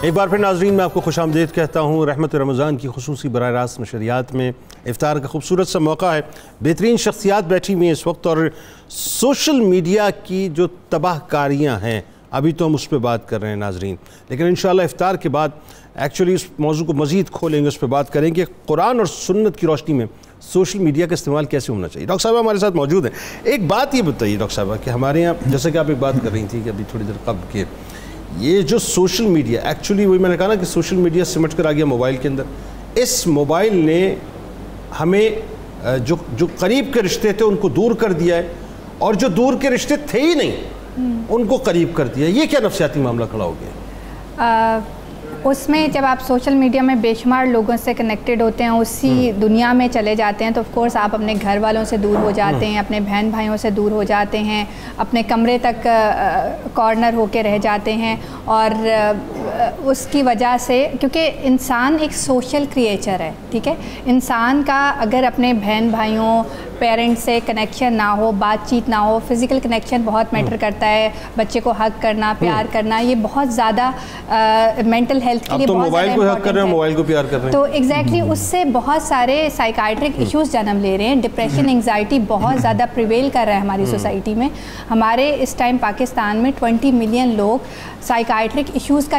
[SPEAKER 2] ایک بار پھر ناظرین میں آپ کو خوش آمدید کہتا ہوں۔ رحمت رمضان کی خصوصی براہ راست نشریات میں افطار کا خوبصورت سا موقع ہے، بہترین شخصیات بیٹھی ہوئی ہیں اس وقت، اور سوشل میڈیا کی جو تباہ کاریاں ہیں ابھی تو ہم اس پہ بات کر رہے ہیں ناظرین، لیکن انشاءاللہ افطار کے بعد ایکچولی اس موضوع کو مزید کھولیں گے، اس پہ بات کریں کہ قرآن اور سنت کی روشنی میں سوشل میڈیا کا استعمال کیسے ہونا چاہیے۔ ڈاکٹر صاحبہ ہمارے ساتھ موجود ہیں۔ ایک بات یہ بتائیے ڈاکٹر صاحبہ کہ ہمارے یہاں جیسے کہ آپ ایک بات کر رہی تھیں کہ ابھی تھوڑی دیر قبل کہ یہ جو سوشل میڈیا ایکچولی وہی میں نے کہا نا کہ سوشل میڈیا سمٹ کر آ گیا موبائل کے اندر۔ اس موبائل نے ہمیں جو قریب کے رشتے تھے ان کو دور کر دیا ہے، اور جو دور کے رشتے تھے ہی نہیں ان کو قریب کر دیا۔ یہ کیا نفسیاتی معاملہ کھڑا ہو گیا؟
[SPEAKER 5] اس میں جب آپ سوشل میڈیا میں بے شمار لوگوں سے کنیکٹڈ ہوتے ہیں، اسی دنیا میں چلے جاتے ہیں، تو آف کورس آپ اپنے گھر والوں سے دور ہو جاتے ہیں، اپنے بہن بھائیوں سے دور ہو جاتے ہیں، اپنے کمرے تک کارنر ہو کے رہ جاتے ہیں، اور اس کی وجہ سے کیونکہ انسان ایک سوشل کریچر ہے، ٹھیک ہے، انسان کا اگر اپنے بہن بھائیوں پیرنٹس سے کنیکشن نہ ہو، بات چیت نہ ہو، فزیکل کنیکشن بہت میٹر کرتا ہے، بچے کو حگ کرنا، پیار کرنا، یہ بہت زیادہ مینٹل ہیلتھ کے لیے بہت زیادہ امپورٹنٹ ہے۔
[SPEAKER 2] موبائل کو پیار کر رہے ہیں
[SPEAKER 5] تو ایگزیکٹلی اس سے بہت سارے سائیکائٹرک ایشوز جنم لے رہے ہیں، ڈپریشن، انگزائٹی بہت زیادہ پریویل کر رہا ہے ہماری سوسائٹی میں۔ ہمارے اس ٹائم پاکستان میں 20 ملین لوگ سائیکائٹرک ایشوز کا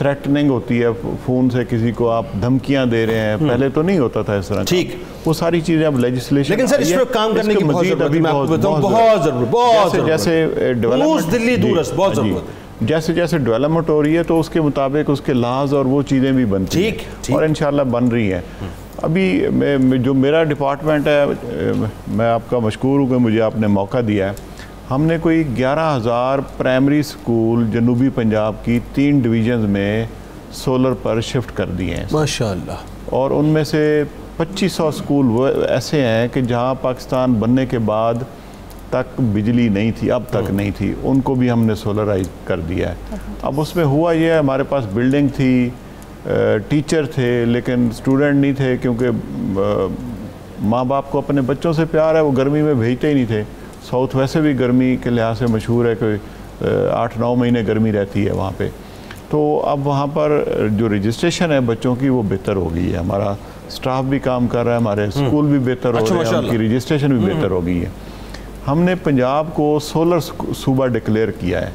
[SPEAKER 6] تھریٹننگ ہوتی ہے فون سے کسی کو آپ دھمکیاں دے رہے ہیں, پہلے تو نہیں ہوتا تھا اس طرح.
[SPEAKER 2] ٹھیک,
[SPEAKER 6] وہ ساری چیزیں اب لیجسلیشن,
[SPEAKER 2] لیکن سر اس پہ کام کرنے کی بہت ضرورت ہے, میں آپ کو بتاؤں بہت ضرورت,
[SPEAKER 6] جیسے
[SPEAKER 2] ڈیولپمنٹ دلی دورس بہت ضرورت ہے.
[SPEAKER 6] جیسے جیسے ڈیولپمنٹ ہو رہی ہے تو اس کے مطابق اس کے لاز اور وہ چیزیں بھی بنتی ہیں, اور انشاءاللہ بن رہی ہیں. ابھی جو میرا ڈپارٹمنٹ ہے, میں آپ کا مشکور ہوں کہ مجھے آپ نے موقع دیا ہے. ہم نے کوئی 11,000 پرائمری سکول جنوبی پنجاب کی 3 ڈویژنز میں سولر پر شفٹ کر دیے ہیں
[SPEAKER 3] ماشاءاللہ,
[SPEAKER 6] اور ان میں سے 2500 سکول وہ ایسے ہیں کہ جہاں پاکستان بننے کے بعد تک بجلی نہیں تھی, اب تک نہیں تھی, ان کو بھی ہم نے سولرائز کر دیا ہے. اب اس میں ہوا یہ ہے, ہمارے پاس بلڈنگ تھی, ٹیچر تھے, لیکن اسٹوڈنٹ نہیں تھے, کیونکہ ماں باپ کو اپنے بچوں سے پیار ہے, وہ گرمی میں بھیجتے ہی نہیں تھے. ساؤتھ ویسے بھی گرمی کے لحاظ سے مشہور ہے کہ 8-9 مہینے گرمی رہتی ہے وہاں پہ. تو اب وہاں پر جو رجسٹریشن ہے بچوں کی وہ بہتر ہو گئی ہے, ہمارا سٹاف بھی کام کر رہا ہے, ہمارے اسکول بھی بہتر ہو رہے ہیں, ان کی رجسٹریشن بھی بہتر ہو گئی ہے. ہم نے پنجاب کو سولر صوبہ ڈکلیئر کیا ہے.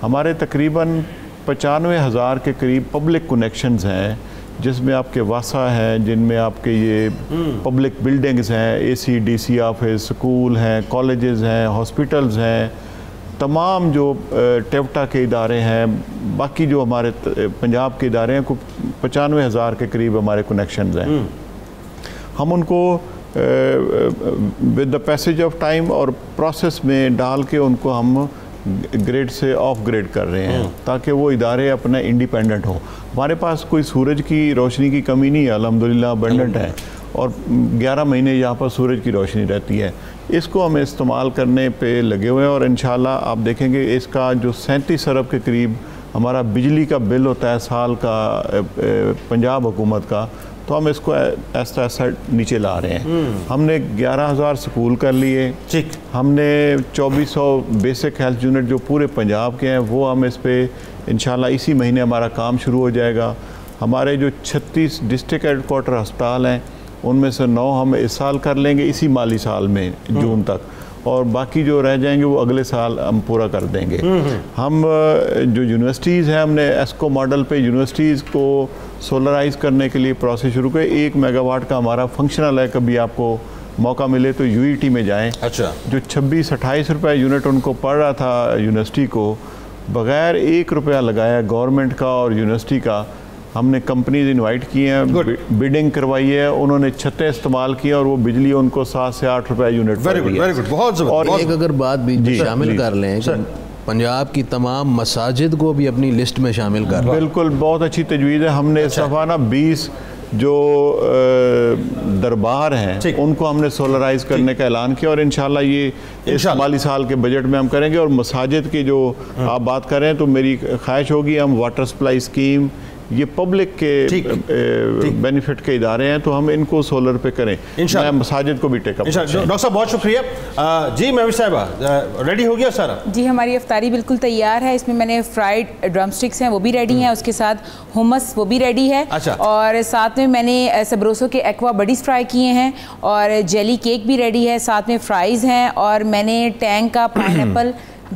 [SPEAKER 6] ہمارے تقریباً 95,000 کے قریب پبلک کنیکشنز ہیں, جس میں آپ کے واسا ہیں, جن میں آپ کے یہ پبلک بلڈنگز ہیں, A C D C office, school ہیں, کالجز ہیں, ہاسپٹلز ہیں, تمام جو ٹیوٹا کے ادارے ہیں, باقی جو ہمارے پنجاب کے ادارے ہیں, 95,000 کے قریب ہمارے کنیکشنز ہیں. ہم ان کو with the passage of time اور پروسیس میں ڈال کے ان کو ہم گریڈ سے آف گریڈ کر رہے ہیں, تاکہ وہ ادارے اپنا انڈیپینڈنٹ ہوں. ہمارے پاس کوئی سورج کی روشنی کی کمی نہیں ہے, الحمدللہ ابنڈنٹ ہے, اور 11 مہینے یہاں پر سورج کی روشنی رہتی ہے. اس کو ہم استعمال کرنے پہ لگے ہوئے ہیں, اور انشاءاللہ آپ دیکھیں گے اس کا جو 37 ارب کے قریب ہمارا بجلی کا بل ہوتا ہے سال کا پنجاب حکومت کا, تو ہم اس کو ایسا ایسا نیچے لا رہے ہیں. ہم نے 11,000 سکول کر لیے, ہم نے 2400 بیسک ہیلتھ یونٹ جو پورے پنجاب کے ہیں وہ ہم اس پہ انشاءاللہ اسی مہینے ہمارا کام شروع ہو جائے گا. ہمارے جو 36 ڈسٹرکٹ ہیڈ کوارٹر ہسپتال ہیں ان میں سے 9 ہم اس سال کر لیں گے, اسی مالی سال میں جون تک, اور باقی جو رہ جائیں گے وہ اگلے سال ہم پورا کر دیں گے. ہم جو یونیورسٹیز ہیں, ہم نے ایسکو ماڈل پہ یونیورسٹیز کو سولرائز کرنے کے لیے پروسیس شروع کیا. 1 میگا واٹ کا ہمارا فنکشنل ہے, کبھی آپ کو موقع ملے تو یو ای ٹی میں جائیں. جو 26-28 روپے یونٹ ان کو پڑ رہا تھا یونیورسٹی کو, بغیر 1 روپیہ لگایا گورنمنٹ کا اور یونیورسٹی کا, ہم نے کمپنیز انوائٹ کی ہیں, بیڈنگ کروائی ہے, انہوں نے چھتیں استعمال کی اور وہ بجلی ان کو 7 سے 8 روپے یونٹ پڑ رہی ہے.
[SPEAKER 3] اور ایک اگر بات بھی شامل کر لیں, پنجاب کی تمام مساجد کو بھی اپنی لسٹ میں شامل کر رہا ہے.
[SPEAKER 6] بالکل, بہت اچھی تجویز ہے. ہم نے اس دفعہ نا 20 جو دربار ہیں ان کو ہم نے سولرائز کرنے کا اعلان کیا, اور انشاءاللہ یہ اس مالی سال کے بجٹ میں ہم کریں گے. اور مساجد کی جو آپ بات کر رہے ہیں تو میری خواہش ہوگی ہم واٹر سپلائی اسکیم, یہ پبلک کے بینیفٹ کے ادارے ہیں, تو ہم ان کو سولر پہ کریں. میں مساجد کو بھی ٹیک اپ.
[SPEAKER 2] ڈاکٹر صاحب بہت شکریہ. جی مہوش صاحبہ, ریڈی ہو گیا سارا؟
[SPEAKER 4] جی ہماری افطاری بالکل تیار ہے. اس میں نے فرائیڈ ڈرم سٹکس ہیں وہ بھی ریڈی ہیں, اس کے ساتھ ہمس وہ بھی ریڈی ہے, اور ساتھ میں نے سبروسو کے ایکوا بڈیز فرائی کیے ہیں, اور جیلی کیک بھی ریڈی ہے, ساتھ میں فرائز ہیں, اور میں نے ٹینگ کا پائن ایپل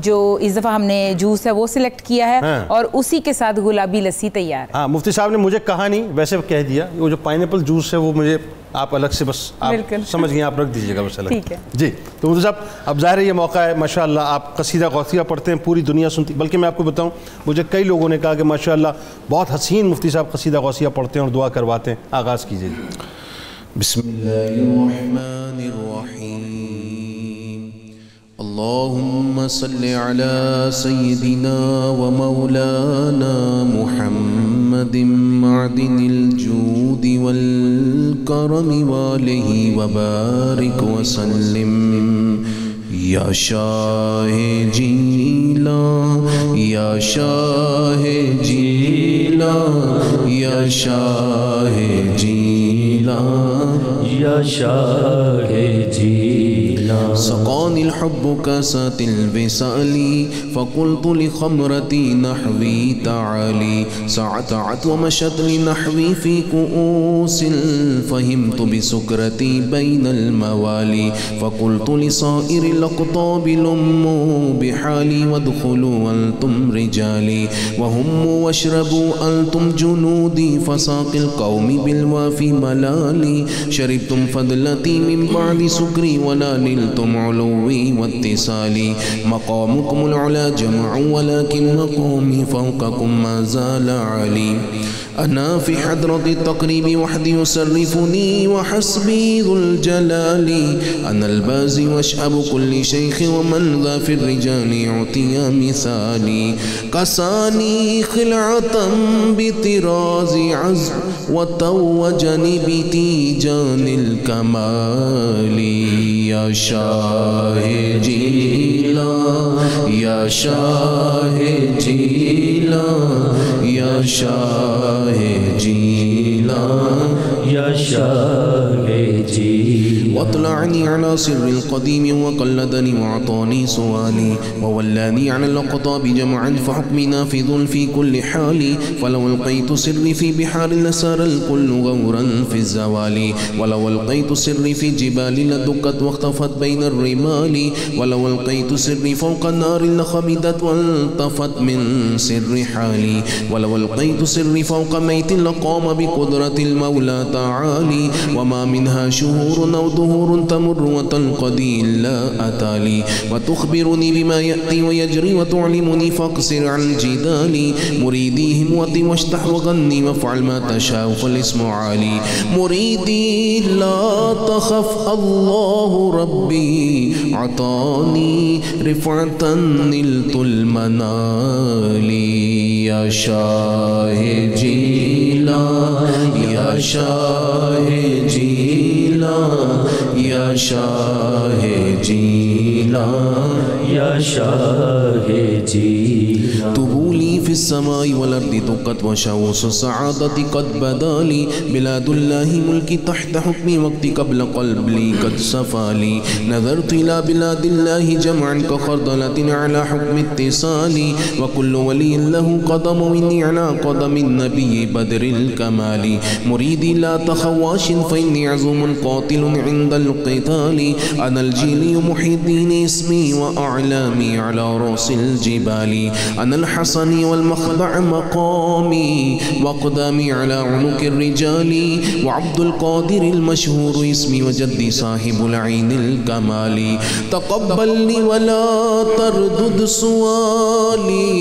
[SPEAKER 4] جو اس دفعہ ہم نے جوس ہے وہ سلیکٹ کیا ہے, اور اسی کے ساتھ گلابی لسی تیار ہے.
[SPEAKER 2] ہاں, مفتی صاحب نے مجھے کہا نہیں, ویسے کہہ دیا, وہ جو پائن ایپل جوس ہے وہ مجھے آپ الگ سے بس آپ سمجھ گئے, آپ رکھ دیجیے گا بس الگ.
[SPEAKER 4] ٹھیک ہے
[SPEAKER 2] جی. تو مفتی صاحب اب ظاہر ہے یہ موقع ہے, ماشاءاللہ آپ قصیدہ غوثیہ پڑھتے ہیں, پوری دنیا سنتی, بلکہ میں آپ کو بتاؤں مجھے کئی لوگوں نے کہا کہ ماشاءاللہ بہت حسین مفتی صاحب قصیدہ غوثیہ پڑھتے ہیں اور دعا کرواتے ہیں. آغاز کیجیے.
[SPEAKER 3] بسم اللہ الرحمن الرحیم. اللهم صل على سيدنا ومولانا محمد معدن الجود والكرم وآله وبارك وسلم. یا شاہ جیلان, یا شاہ جیلان, یا شاہ جیلان, یا شاہ جیلان. سقانی الحب كاسات الوصال فقلت لخمرتي نحوي تعالي سعتعت ومشت لنحوي في كؤوس فهمت بسكرتي بين الموالي فقلت لصائر الأقطاب لموا بحالي وادخلوا أنتم رجالي وهموا واشربوا أنتم جنودي فساق القوم بالوافي ملالي شربتم فضلتي من بعد سكري ولا نلتم علوي واتصالي مقامكم العلا جمع ولكن مقامي فوقكم ما زال علي أنا في حضرة التقريب وحدي يسرفني وحسبي ذو الجلال أنا البازي واشأب كل شيخ ومن ذا في الرجال يعطي مثالي كساني خلعة بطراز عزم وتوجني بتيجان الكمال يا شاه جيلان يا شاه جيلان يا شاه جيلان
[SPEAKER 7] يا شاه جيلان
[SPEAKER 3] واطلعني على سر القديم وقلدني وأعطاني سؤالي وولاني على الأقطاب جمعا فحكمي نافذ في كل حال فلو ألقيت سري في بحار لسار الكل غورا في الزوال ولو ألقيت سري في جبال لدكت واختفت بين الرمال ولو ألقيت سري فوق النار لخمدت والتفت من سر حالي ولو ألقيت سري فوق ميت لقام بقدرة المولى تعالي وما منها شهور أو دهور تمر وتنقضي إلا أتالي وتخبرني بما يأتي ويجري وتعلمني فاقصر عن الجدال مريدي هموتي واشتح وغني وافعل ما تشاء فالاسم عالي مريدي لا تخف الله ربي عطاني رفعة نلت المنال يا شاه جيلان يا شاه جيلان يا شاه جيلان
[SPEAKER 7] يا شاه جيلان
[SPEAKER 3] طبولي في السماء والأرض دقت وشوص السعادة قد بدالي بلاد الله ملكي تحت حكمي وقتي قبل قلبي قد صفالي نظرت إلى بلاد الله جمعا كخردلة على حكم اتصالي وكل ولي له قدم مني على قدم النبي بدر الكمال مريدي لا تخواش فإني عزوم قاتل عند القتال أنا الجيلي محي الدين اسمي وأعلامي على رأس الجبال أنا الحسن والمخضع مقامي وأقدامي على عنق الرجال وعبد القادر المشهور اسمي وجدي صاحب العين الكمال تقبلني ولا تردد سؤالي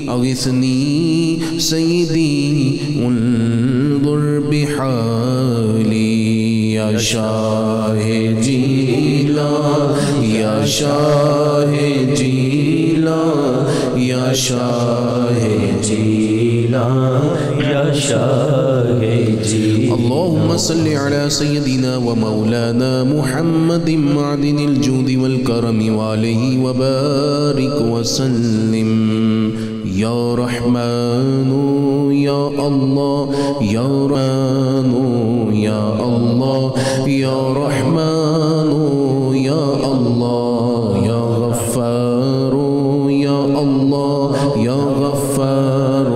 [SPEAKER 3] أغثني سيدي انظر بحالي يا شاه جيلان يا شاه جيلان يا شاه جيلان
[SPEAKER 7] يا شاه جيلان
[SPEAKER 3] اللهم صل على سيدنا ومولانا محمد معدن الجود والكرم وعليه وبارك وسلم يا رحمن يا الله يا رحمن يا الله يا رحمن يا الله يا غفار يا الله يا غفار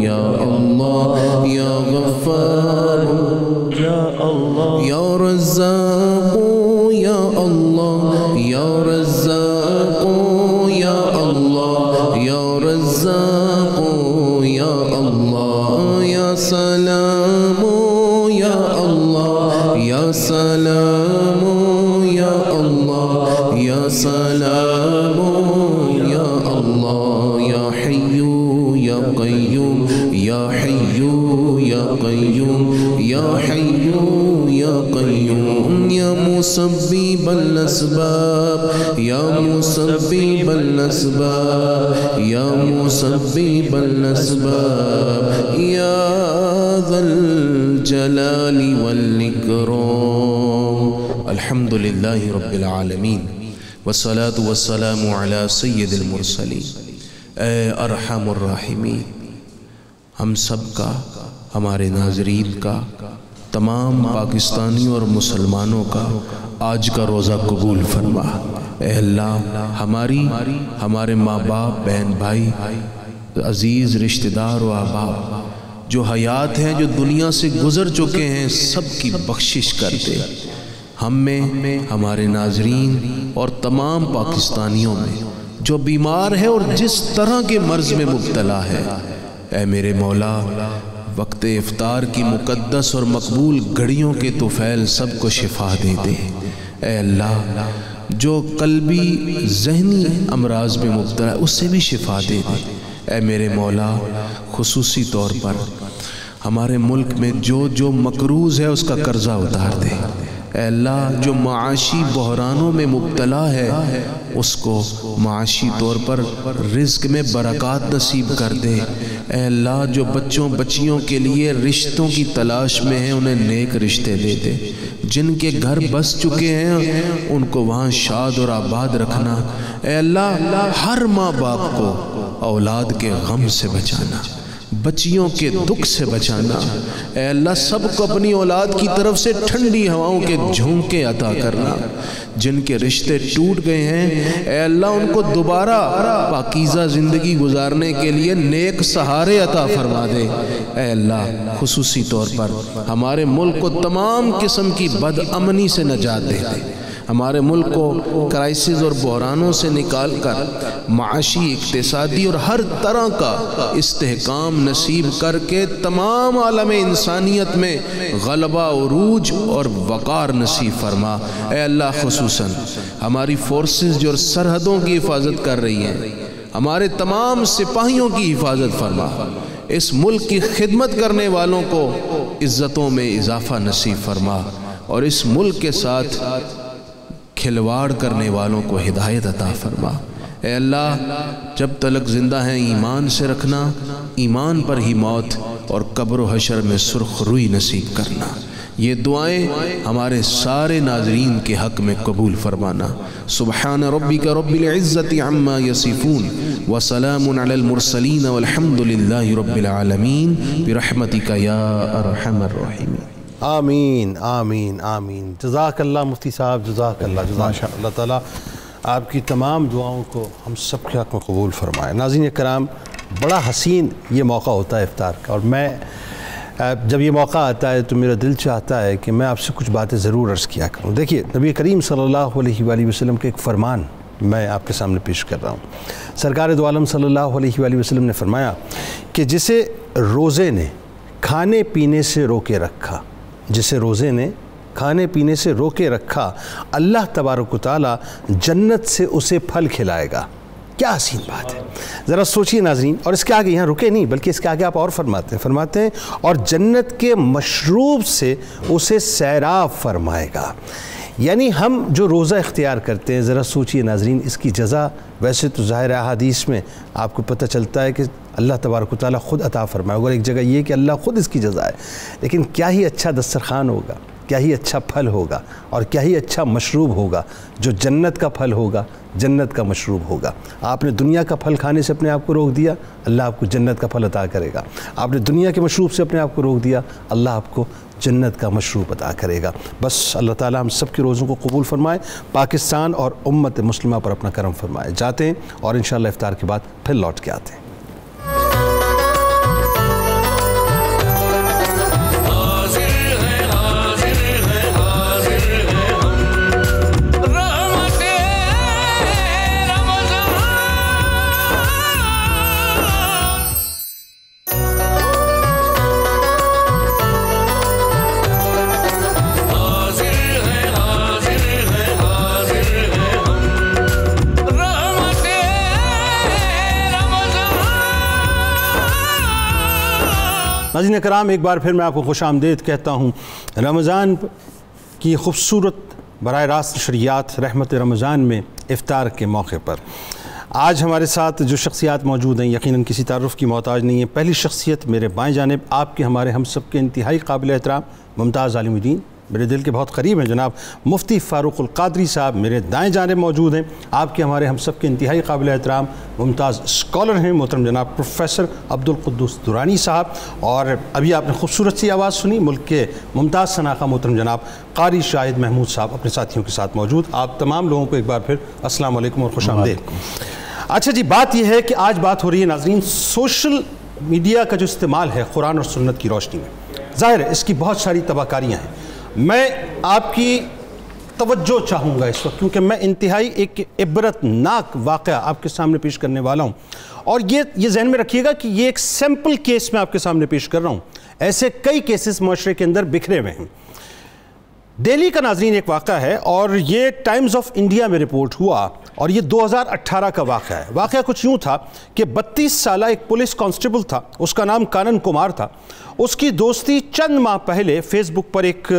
[SPEAKER 3] يا الله يا غفار
[SPEAKER 7] يا الله
[SPEAKER 3] يا رزاق يا الله يا رزاق يا الله يا رزاق يا الله يا سلام يا الله يا سلام يا الله يا سلام يا الله يا حي يا قيوم يا حي يا قيوم يا حي يا قيوم يا مسبب الأسباب يا مسبب الأسباب يا مسبب الأسباب يا ذا الجلال والإكرام الحمد لله رب العالمين والصلاة والسلام على سید المرسلین اے ارحم الراحمین ہم سب کا ہمارے ناظرین کا تمام پاکستانی اور مسلمانوں کا آج کا روزہ قبول فرما اے اللہ ہمارے ماں باپ، بہن بھائی، عزیز رشتہ دار و احباب جو حیات ہیں، جو دنیا سے گزر چکے ہیں، سب کی بخشش کر دے. ہم میں، ہمارے ناظرین اور تمام پاکستانیوں میں جو بیمار ہے اور جس طرح کے مرض میں مبتلا ہے، اے میرے مولا وقت افطار کی مقدس اور مقبول گھڑیوں کے طفیل سب کو شفا دے دے. اے اللہ جو قلبی ذہنی امراض میں مبتلا ہے اس سے بھی شفا دے دے. اے میرے مولا خصوصی طور پر ہمارے ملک میں جو مقروض ہے اس کا قرضہ اتار دے. اے اللہ جو معاشی بحرانوں میں مبتلا ہے اس کو معاشی طور پر رزق میں برکات نصیب کر دے. اے اللہ جو بچوں بچیوں کے لیے رشتوں کی تلاش میں ہیں انہیں نیک رشتے دے دے. جن کے گھر بس چکے ہیں ان کو وہاں شاد اور آباد رکھنا. اے اللہ ہر ماں باپ کو اولاد کے غم سے بچانا، بچیوں کے دکھ سے بچانا. اے اللہ سب کو اپنی اولاد کی طرف سے ٹھنڈی ہواؤں کے جھونکے عطا کرنا. جن کے رشتے ٹوٹ گئے ہیں اے اللہ ان کو دوبارہ پاکیزہ زندگی گزارنے کے لیے نیک سہارے عطا فرما دے. اے اللہ خصوصی طور پر ہمارے ملک کو تمام قسم کی بد امنی سے نجات دے دے. ہمارے ملک کو کرائسس اور بحرانوں سے نکال کر معاشی، اقتصادی اور ہر طرح کا استحکام نصیب کر کے تمام عالم انسانیت میں غلبہ، عروج اور وقار نصیب فرما. اے اللہ خصوصاً ہماری فورسز جو سرحدوں کی حفاظت کر رہی ہیں، ہمارے تمام سپاہیوں کی حفاظت فرما. اس ملک کی خدمت کرنے والوں کو عزتوں میں اضافہ نصیب فرما اور اس ملک کے ساتھ کھلواڑ کرنے والوں کو ہدایت عطا فرما. اے اللہ جب تلک زندہ ہیں ایمان سے رکھنا، ایمان پر ہی موت اور قبر و حشر میں سرخ روئی نصیب کرنا. یہ دعائیں ہمارے سارے ناظرین کے حق میں قبول فرمانا. سبحان ربک رب العزت عما یصفون وسلام علی المرسلین والحمد للہ رب العالمین برحمتک یا ارحم الراحمین.
[SPEAKER 2] آمین آمین آمین. جزاک اللہ مفتی صاحب، جزاک اللہ. اللہ تعالیٰ آپ کی تمام دعاؤں کو ہم سب کے حق میں قبول فرمائے. ناظرین کرام، بڑا حسین یہ موقع ہوتا ہے افطار کا، اور میں جب یہ موقع آتا ہے تو میرا دل چاہتا ہے کہ میں آپ سے کچھ باتیں ضرور عرض کیا کروں. دیکھیے نبی کریم صلی اللہ علیہ وآلہ وسلم کے ایک فرمان میں آپ کے سامنے پیش کر رہا ہوں. سرکار دو عالم صلی اللہ علیہ وآلہ وسلم نے فرمایا کہ جسے روزے نے کھانے پینے سے روکے رکھا، جسے روزے نے کھانے پینے سے روکے رکھا، اللہ تبارک و تعالیٰ جنت سے اسے پھل کھلائے گا. کیا حسین بات ہے، ذرا سوچئے ناظرین. اور اس کے آگے یہاں رکے نہیں بلکہ اس کے آگے آپ اور فرماتے ہیں اور جنت کے مشروب سے اسے سیراب فرمائے گا. یعنی ہم جو روزہ اختیار کرتے ہیں، ذرا سوچئے ناظرین، اس کی جزا ویسے تو ظاہر احادیث میں آپ کو پتہ چلتا ہے کہ اللہ تبارک و تعالیٰ خود عطا فرمائے گا. ایک جگہ یہ کہ اللہ خود اس کی جزا ہے. لیکن کیا ہی اچھا دسترخوان ہوگا، کیا ہی اچھا پھل ہوگا اور کیا ہی اچھا مشروب ہوگا جو جنت کا پھل ہوگا، جنت کا مشروب ہوگا. آپ نے دنیا کا پھل کھانے سے اپنے آپ کو روک دیا، اللہ آپ کو جنت کا پھل عطا کرے گا. آپ نے دنیا کے مشروب سے اپنے آپ کو روک دیا، اللہ آپ کو جنت کا مشروب عطا کرے گا. بس اللہ تعالیٰ ہم سب کے روزوں کو قبول فرمائے، پاکستان اور امت مسلمہ پر اپنا کرم فرمائے. جاتے ہیں اور انشاءاللہ افطار کے بعد پھر لوٹ کے آتے ہیں. ناظرین کرام، ایک بار پھر میں آپ کو خوش آمدید کہتا ہوں. رمضان کی خوبصورت براہ راست نشریات رحمت رمضان میں افطار کے موقع پر آج ہمارے ساتھ جو شخصیات موجود ہیں یقیناً کسی تعارف کی محتاج نہیں ہے. پہلی شخصیت میرے بائیں جانب آپ کے ہمارے ہم سب کے انتہائی قابل احترام ممتاز عالم دین میرے دل کے بہت قریب ہیں، جناب مفتی فاروق القادری صاحب میرے دائیں جانب موجود ہیں، آپ کے ہمارے ہم سب کے انتہائی قابل احترام ممتاز اسکالر ہیں محترم جناب پروفیسر عبدالقدوس درانی صاحب، اور ابھی آپ نے خوبصورت سی آواز سنی ملک کے ممتاز شناخہ محترم جناب قاری شاہد محمود صاحب اپنے ساتھیوں کے ساتھ موجود۔ آپ تمام لوگوں کو ایک بار پھر السلام علیکم اور خوش آمدید۔ اچھا جی، بات یہ ہے کہ آج بات ہو رہی ہے ناظرین سوشل میڈیا کا جو استعمال ہے قرآن اور سنت کی روشنی میں، ظاہر ہے اس کی بہت ساری تباہ کاریاں ہیں۔ میں آپ کی توجہ چاہوں گا اس وقت، کیونکہ میں انتہائی ایک عبرت ناک واقعہ آپ کے سامنے پیش کرنے والا ہوں، اور یہ ذہن میں رکھیے گا کہ یہ ایک سیمپل کیس میں آپ کے سامنے پیش کر رہا ہوں، ایسے کئی کیسز معاشرے کے اندر بکھرے ہوئے ہیں۔ دہلی کا ناظرین ایک واقعہ ہے، اور یہ ٹائمز آف انڈیا میں رپورٹ ہوا، اور یہ 2018 کا واقعہ ہے۔ واقعہ کچھ یوں تھا کہ 32 سالہ ایک پولیس کانسٹیبل تھا، اس کا نام کانن کمار تھا۔ اس کی دوستی چند ماہ پہلے فیس بک پر ایک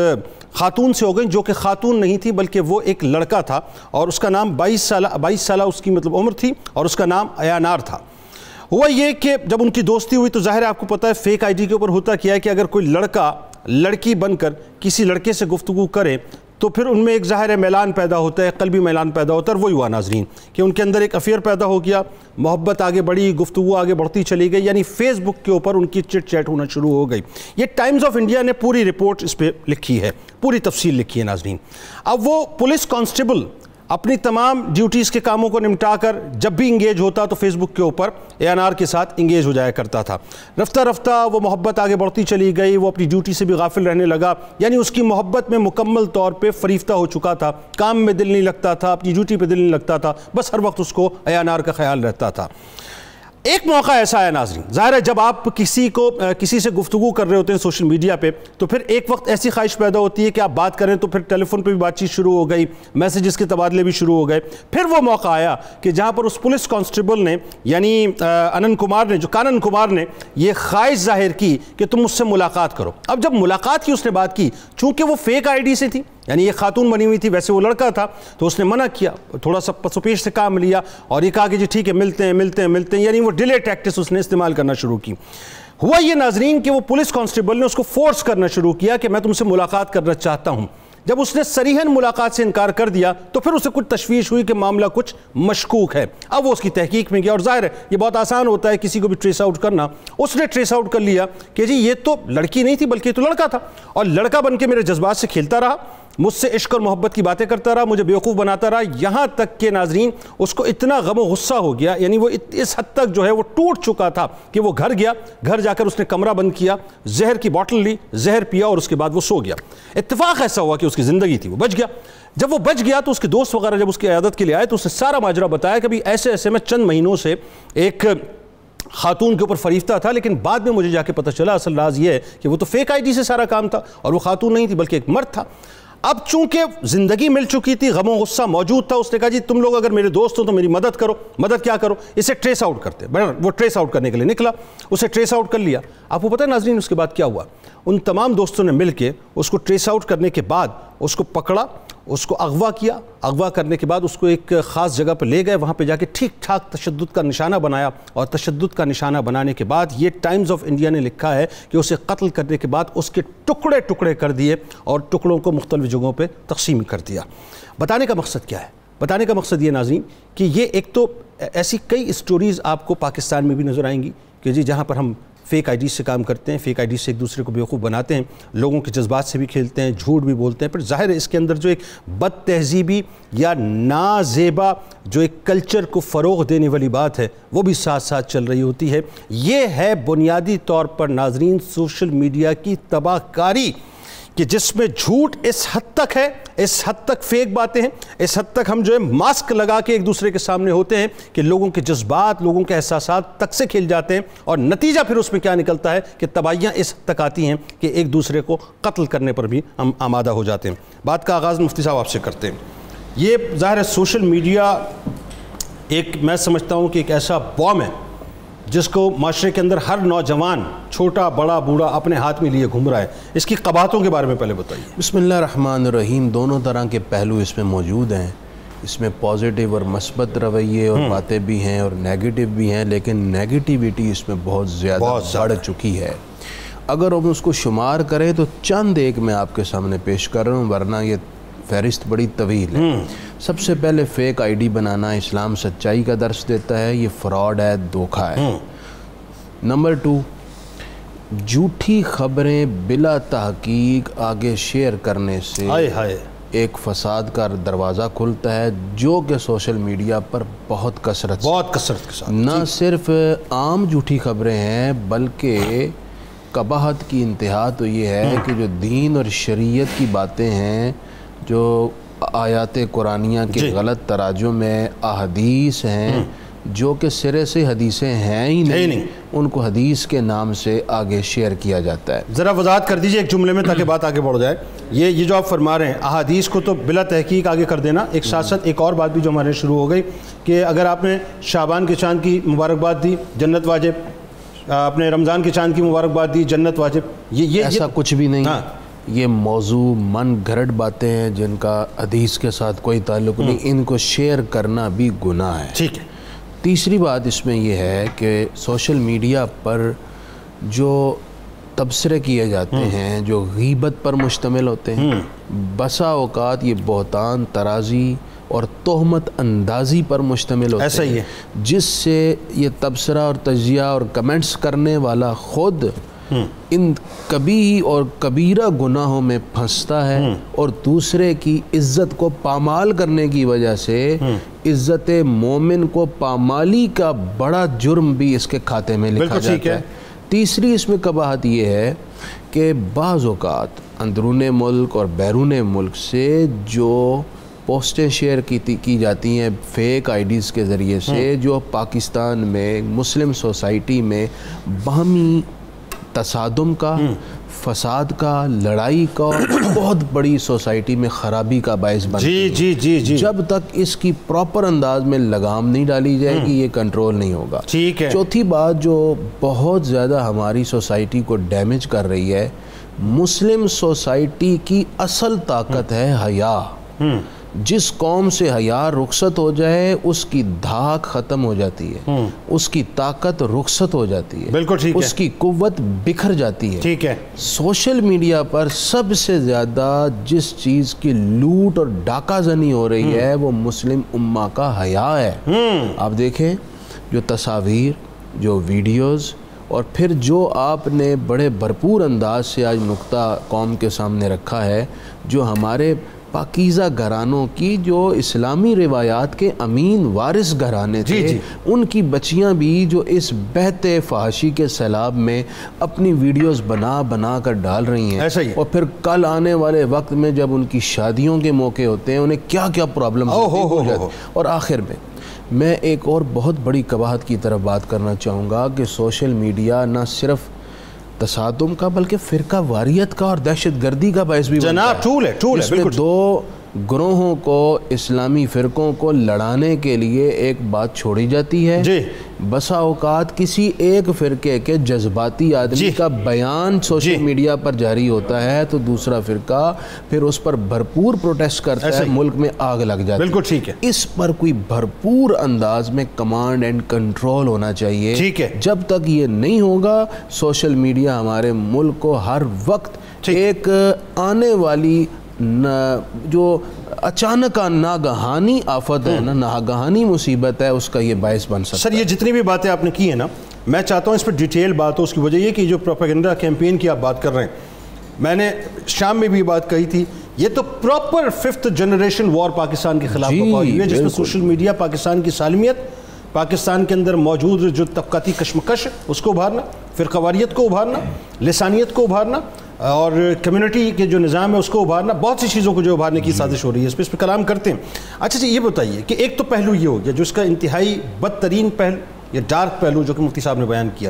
[SPEAKER 2] خاتون سے ہو گئی، جو کہ خاتون نہیں تھی بلکہ وہ ایک لڑکا تھا، اور اس کا نام 22 سالہ اس کی عمر تھی، اور اس کا نام ایانار تھا۔ ہوا یہ کہ جب ان کی دوستی ہوئی تو ظاہر ہے آپ کو پتہ ہے فیک آئی ڈی کے اوپر ہوتا کیا ہے کہ اگر کوئی لڑکا لڑکی بن کر کسی لڑکے سے گفتگو کرے تو پھر ان میں ایک ظاہر ہے میلان پیدا ہوتا ہے، قلبی میلان پیدا ہوتا ہے، اور وہی ہوا ناظرین کہ ان کے اندر ایک افیئر پیدا ہو گیا، محبت آگے بڑھی، گفتگو آگے بڑھتی چلی گئی، یعنی فیس بک کے اوپر ان کی چٹ چیٹ ہونا شروع ہو گئی۔ یہ ٹائمز آف انڈیا نے پوری رپورٹ اس پہ لکھی ہے، پوری تفصیل لکھی ہے ناظرین۔ اب وہ پولیس کانسٹیبل اپنی تمام ڈیوٹیز کے کاموں کو نمٹا کر جب بھی انگیج ہوتا تو فیس بک کے اوپر ایانار کے ساتھ انگیج ہو جایا کرتا تھا۔ رفتہ رفتہ وہ محبت آگے بڑھتی چلی گئی، وہ اپنی ڈیوٹی سے بھی غافل رہنے لگا، یعنی اس کی محبت میں مکمل طور پہ فریفتہ ہو چکا تھا، کام میں دل نہیں لگتا تھا، اپنی ڈیوٹی پہ دل نہیں لگتا تھا، بس ہر وقت اس کو ایانار کا خیال رہتا تھا۔ ایک موقع ایسا ہے ناظرین، ظاہر ہے جب آپ کسی سے گفتگو کر رہے ہوتے ہیں سوشل میڈیا پہ تو پھر ایک وقت ایسی خواہش پیدا ہوتی ہے کہ آپ بات کریں تو پھر ٹیلی فون پہ بھی بات چیت شروع ہو گئی، میسیجز کے تبادلے بھی شروع ہو گئے۔ پھر وہ موقع آیا کہ جہاں پر اس پولیس کانسٹیبل نے یعنی کانن کمار نے یہ خواہش ظاہر کی کہ تم مجھ سے ملاقات کرو۔ اب جب ملاقات کی اس نے بات کی، چونکہ وہ فیک آئی ڈی سے تھی، یعنی یہ خاتون بنی ہوئی تھی، ویسے وہ لڑکا تھا، تو اس نے منع کیا، تھوڑا سا پس و پیش سے کام لیا اور یہ کہا کہ جی ٹھیک ہے ملتے ہیں، یعنی وہ ڈیلے ٹیکٹس اس نے استعمال کرنا شروع کی۔ ہوا یہ ناظرین کہ وہ پولیس کانسٹیبل نے اس کو فورس کرنا شروع کیا کہ میں تم سے ملاقات کرنا چاہتا ہوں۔ جب اس نے صریحاً ملاقات سے انکار کر دیا تو پھر اسے کچھ تشویش ہوئی کہ معاملہ کچھ مشکوک ہے۔ اب وہ اس کی تحقیق میں گیا، اور ظاہر ہے یہ بہت آسان ہوتا ہے کسی کو بھی ٹریس آؤٹ کرنا۔ اس نے ٹریس آؤٹ کر لیا کہ جی یہ تو لڑکی نہیں تھی بلکہ یہ تو لڑکا تھا، اور لڑکا بن کے میرے جذبات سے کھیلتا رہا، مجھ سے عشق اور محبت کی باتیں کرتا رہا، مجھے بیوقوف بناتا رہا، یہاں تک کہ ناظرین اس کو اتنا غم و غصہ ہو گیا، یعنی وہ اس حد تک جو ہے وہ ٹوٹ چکا تھا کہ وہ گھر جا کر اس نے کمرہ بند کیا، زہر کی بوٹل لی، زہر پیا، اور اس کے بعد وہ سو گیا۔ اتفاق ایسا ہوا کہ اس کی زندگی تھی، وہ بچ گیا۔ جب وہ بچ گیا تو اس کے دوست وغیرہ جب اس کی عیادت کے لیے آئے تو اس نے سارا ماجرا بتایا کہ ایسے میں چند مہینوں سے ایک خاتون کے اوپر فریفتہ تھا، لیکن بعد میں مجھے جا کے پتہ چلا اصل راز یہ ہے کہ وہ تو فیک آئی ڈی سے سارا کام تھا، اور وہ خاتون نہیں تھی بلکہ ایک مرد تھا۔ اب چونکہ زندگی مل چکی تھی، غم و غصہ موجود تھا، اس نے کہا جی تم لوگ اگر میرے دوست ہو تو میری مدد کرو۔ مدد کیا کرو؟ اسے ٹریس آؤٹ کرتے۔ وہ ٹریس آؤٹ کرنے کے لیے نکلا، اسے ٹریس آؤٹ کر لیا۔ آپ کو پتہ ہے ناظرین اس کے بعد کیا ہوا؟ ان تمام دوستوں نے مل کے اس کو ٹریس آؤٹ کرنے کے بعد اس کو پکڑا، اس کو اغوا کیا، اغوا کرنے کے بعد اس کو ایک خاص جگہ پہ لے گئے، وہاں پہ جا کے ٹھیک ٹھاک تشدد کا نشانہ بنایا، اور تشدد کا نشانہ بنانے کے بعد یہ ٹائمز آف انڈیا نے لکھا ہے کہ اسے قتل کرنے کے بعد اس کے ٹکڑے ٹکڑے کر دیے اور ٹکڑوں کو مختلف جگہوں پہ تقسیم کر دیا۔ بتانے کا مقصد کیا ہے؟ بتانے کا مقصد یہ ناظرین کہ یہ ایک تو ایسی کئی اسٹوریز آپ کو پاکستان میں بھی نظر آئیں گی کہ جی جہاں پر ہم فیک آئی ڈی سے کام کرتے ہیں، فیک آئی ڈی سے ایک دوسرے کو بیوقوف بناتے ہیں، لوگوں کے جذبات سے بھی کھیلتے ہیں، جھوٹ بھی بولتے ہیں، پھر ظاہر ہے اس کے اندر جو ایک بد تہذیبی یا نازیبا جو ایک کلچر کو فروغ دینے والی بات ہے وہ بھی ساتھ ساتھ چل رہی ہوتی ہے۔ یہ ہے بنیادی طور پر ناظرین سوشل میڈیا کی تباہ کاری، کہ جس میں جھوٹ اس حد تک ہے، اس حد تک فیک باتیں ہیں، اس حد تک ہم جو ہے ماسک لگا کے ایک دوسرے کے سامنے ہوتے ہیں کہ لوگوں کے جذبات، لوگوں کے احساسات تک سے کھل جاتے ہیں، اور نتیجہ پھر اس میں کیا نکلتا ہے کہ تباہیاں اس حد تک آتی ہیں کہ ایک دوسرے کو قتل کرنے پر بھی ہم آمادہ ہو جاتے ہیں۔ بات کا آغاز مفتی صاحب آپ سے کرتے ہیں۔ یہ ظاہر ہے سوشل میڈیا ایک میں سمجھتا ہوں کہ ایک ایسا بوم ہے جس کو معاشرے کے اندر ہر نوجوان چھوٹا بڑا بوڑھا اپنے ہاتھ میں لیے گھوم رہا ہے۔ اس کی قباحتوں کے بارے میں پہلے بتائیے۔
[SPEAKER 3] بسم اللہ الرحمن الرحیم۔ دونوں طرح کے پہلو اس میں موجود ہیں، اس میں پازیٹیو اور مثبت رویے اور باتیں بھی ہیں اور نیگیٹو بھی ہیں، لیکن نیگیٹیویٹی اس میں بہت زیادہ بڑھ چکی ہے۔ اگر ہم اس کو شمار کریں تو چند ایک میں آپ کے سامنے پیش کر رہا ہوں، ورنہ یہ فہرست بڑی طویل ہے۔ سب سے پہلے فیک آئی ڈی بنانا اسلام سچائی کا درس دیتا ہے، یہ فراڈ ہے، دھوکہ ہے۔ نمبر 2، جھوٹی خبریں بلا تحقیق آگے شیئر کرنے سے ایک فساد کا دروازہ کھلتا ہے، جو کہ سوشل میڈیا پر بہت کثرت
[SPEAKER 2] کے ساتھ
[SPEAKER 3] نہ صرف عام جھوٹی خبریں ہیں، بلکہ قباحت کی انتہا تو یہ ہے کہ جو دین اور شریعت کی باتیں ہیں، جو آیات قرآنیہ کے غلط تراجم میں احادیث ہیں جو کہ سرے سے حدیثیں ہیں ہی نہیں، ان کو حدیث کے نام سے آگے شیئر کیا جاتا ہے۔
[SPEAKER 2] ذرا وضاحت کر دیجئے ایک جملے میں تاکہ بات آگے بڑھ جائے۔ یہ جو آپ فرما رہے ہیں احادیث کو تو بلا تحقیق آگے کر دینا، ایک ساتھ ساتھ ایک اور بات بھی جو ہمارے شروع ہو گئی کہ اگر آپ نے شعبان کے چاند کی مبارکباد دی جنت واجب، آپ نے رمضان کے چاند کی مبارکباد دی جنت واجب، یہ
[SPEAKER 3] ایسا کچھ بھی نہیں۔ یہ موضوع من گھڑت باتیں ہیں جن کا حدیث کے ساتھ کوئی تعلق نہیں، ان کو شیئر کرنا بھی گناہ ہے۔
[SPEAKER 2] ٹھیک ہے۔
[SPEAKER 3] تیسری بات اس میں یہ ہے کہ سوشل میڈیا پر جو تبصرے کیے جاتے ہیں جو غیبت پر مشتمل ہوتے ہیں، بسا اوقات یہ بہتان ترازی اور تہمت اندازی پر مشتمل ہوتے ہیں،
[SPEAKER 2] ایسا ہی ہے،
[SPEAKER 3] جس سے یہ تبصرہ اور تجزیہ اور کمنٹس کرنے والا خود ان کبھی اور کبیرہ گناہوں میں پھنستا ہے، اور دوسرے کی عزت کو پامال کرنے کی وجہ سے عزت مومن کو پامالی کا بڑا جرم بھی اس کے کھاتے میں لکھا جاتا ہے۔ تیسری اس میں قباحت یہ ہے کہ بعض اوقات اندرون ملک اور بیرون ملک سے جو پوسٹیں شیئر کی جاتی ہیں فیک آئی ڈیز کے ذریعے سے، جو پاکستان میں مسلم سوسائٹی میں باہمی تصادم کا، فساد کا، لڑائی کا، بہت بڑی سوسائٹی میں خرابی کا باعث بنتی ہے۔ جب تک اس کی پراپر انداز میں لگام نہیں ڈالی جائے گی یہ کنٹرول نہیں ہوگا۔ چوتھی بات جو بہت زیادہ ہماری سوسائٹی کو ڈیمیج کر رہی ہے، مسلم سوسائٹی کی اصل طاقت ہے حیا۔ جس قوم سے حیا رخصت ہو جائے اس کی دھاک ختم ہو جاتی ہے، اس کی طاقت رخصت ہو جاتی ہے،
[SPEAKER 2] بالکل ٹھیک ہے،
[SPEAKER 3] اس کی قوت بکھر جاتی ہے۔
[SPEAKER 2] ٹھیک ہے۔
[SPEAKER 3] سوشل میڈیا پر سب سے زیادہ جس چیز کی لوٹ اور ڈاکہ زنی ہو رہی ہے وہ مسلم امہ کا حیا ہے۔ آپ دیکھیں جو تصاویر، جو ویڈیوز، اور پھر جو آپ نے بڑے بھرپور انداز سے آج نقطہ قوم کے سامنے رکھا ہے، جو ہمارے پاکیزہ گھرانوں کی جو اسلامی روایات کے امین وارث گھرانے تھے، ان کی بچیاں بھی جو اس بہتے فحاشی کے سیلاب میں اپنی ویڈیوز بنا کر ڈال رہی ہیں، اور پھر کل آنے والے وقت میں جب ان کی شادیوں کے موقع ہوتے ہیں انہیں کیا کیا پرابلم ہوتی ہیں۔ اور آخر میں ایک اور بہت بڑی قباحت کی طرف بات کرنا چاہوں گا کہ سوشل میڈیا نہ صرف تصادم کا بلکہ فرقہ واریت کا اور دہشت گردی کا باعث بھی بنتا ہے۔ اس میں دو گروہوں کو، اسلامی فرقوں کو لڑانے کے لیے ایک بات چھوڑی جاتی ہے، بسا اوقات کسی ایک فرقے کے جذباتی آدمی کا بیان سوشل میڈیا پر جاری ہوتا ہے تو دوسرا فرقہ پھر اس پر بھرپور پروٹیسٹ کرتا ہے، ملک میں آگ لگ جاتی ہے۔
[SPEAKER 2] بالکل ٹھیک ہے۔
[SPEAKER 3] اس پر کوئی بھرپور انداز میں کمانڈ اینڈ کنٹرول ہونا چاہیے۔
[SPEAKER 2] ٹھیک ہے۔
[SPEAKER 3] جب تک یہ نہیں ہوگا سوشل میڈیا ہمارے ملک کو ہر وقت ایک آنے والی جو اچانک ناگہانی آفت ہے نا، ناگہانی مصیبت ہے، اس کا یہ باعث بن سکتا ہے۔
[SPEAKER 2] سر یہ جتنی بھی باتیں آپ نے کی ہیں نا، میں چاہتا ہوں اس پر ڈیٹیل بات ہو۔ اس کی وجہ یہ کہ جو پروپیگنڈا کیمپین کی آپ بات کر رہے ہیں، میں نے شام میں بھی بات کہی تھی، یہ تو پراپر 5th جنریشن وار پاکستان کے خلاف ہوئی ہے، جس میں سوشل میڈیا پاکستان کی سالمیت، پاکستان کے اندر موجود جو طبقاتی کشمکش اس کو ابھارنا، فرقہ واریت کو ابھارنا، لسانیت کو ابھارنا، اور کمیونٹی کے جو نظام ہے اس کو ابھارنا، بہت سی چیزوں کو جو ابھارنے کی سازش ہو رہی ہے، اس پہ کلام کرتے ہیں۔ اچھا یہ بتائیے کہ ایک تو پہلو یہ ہو گیا جو اس کا انتہائی بدترین پہلو یا ڈارک پہلو جو کہ مفتی صاحب نے بیان کیا،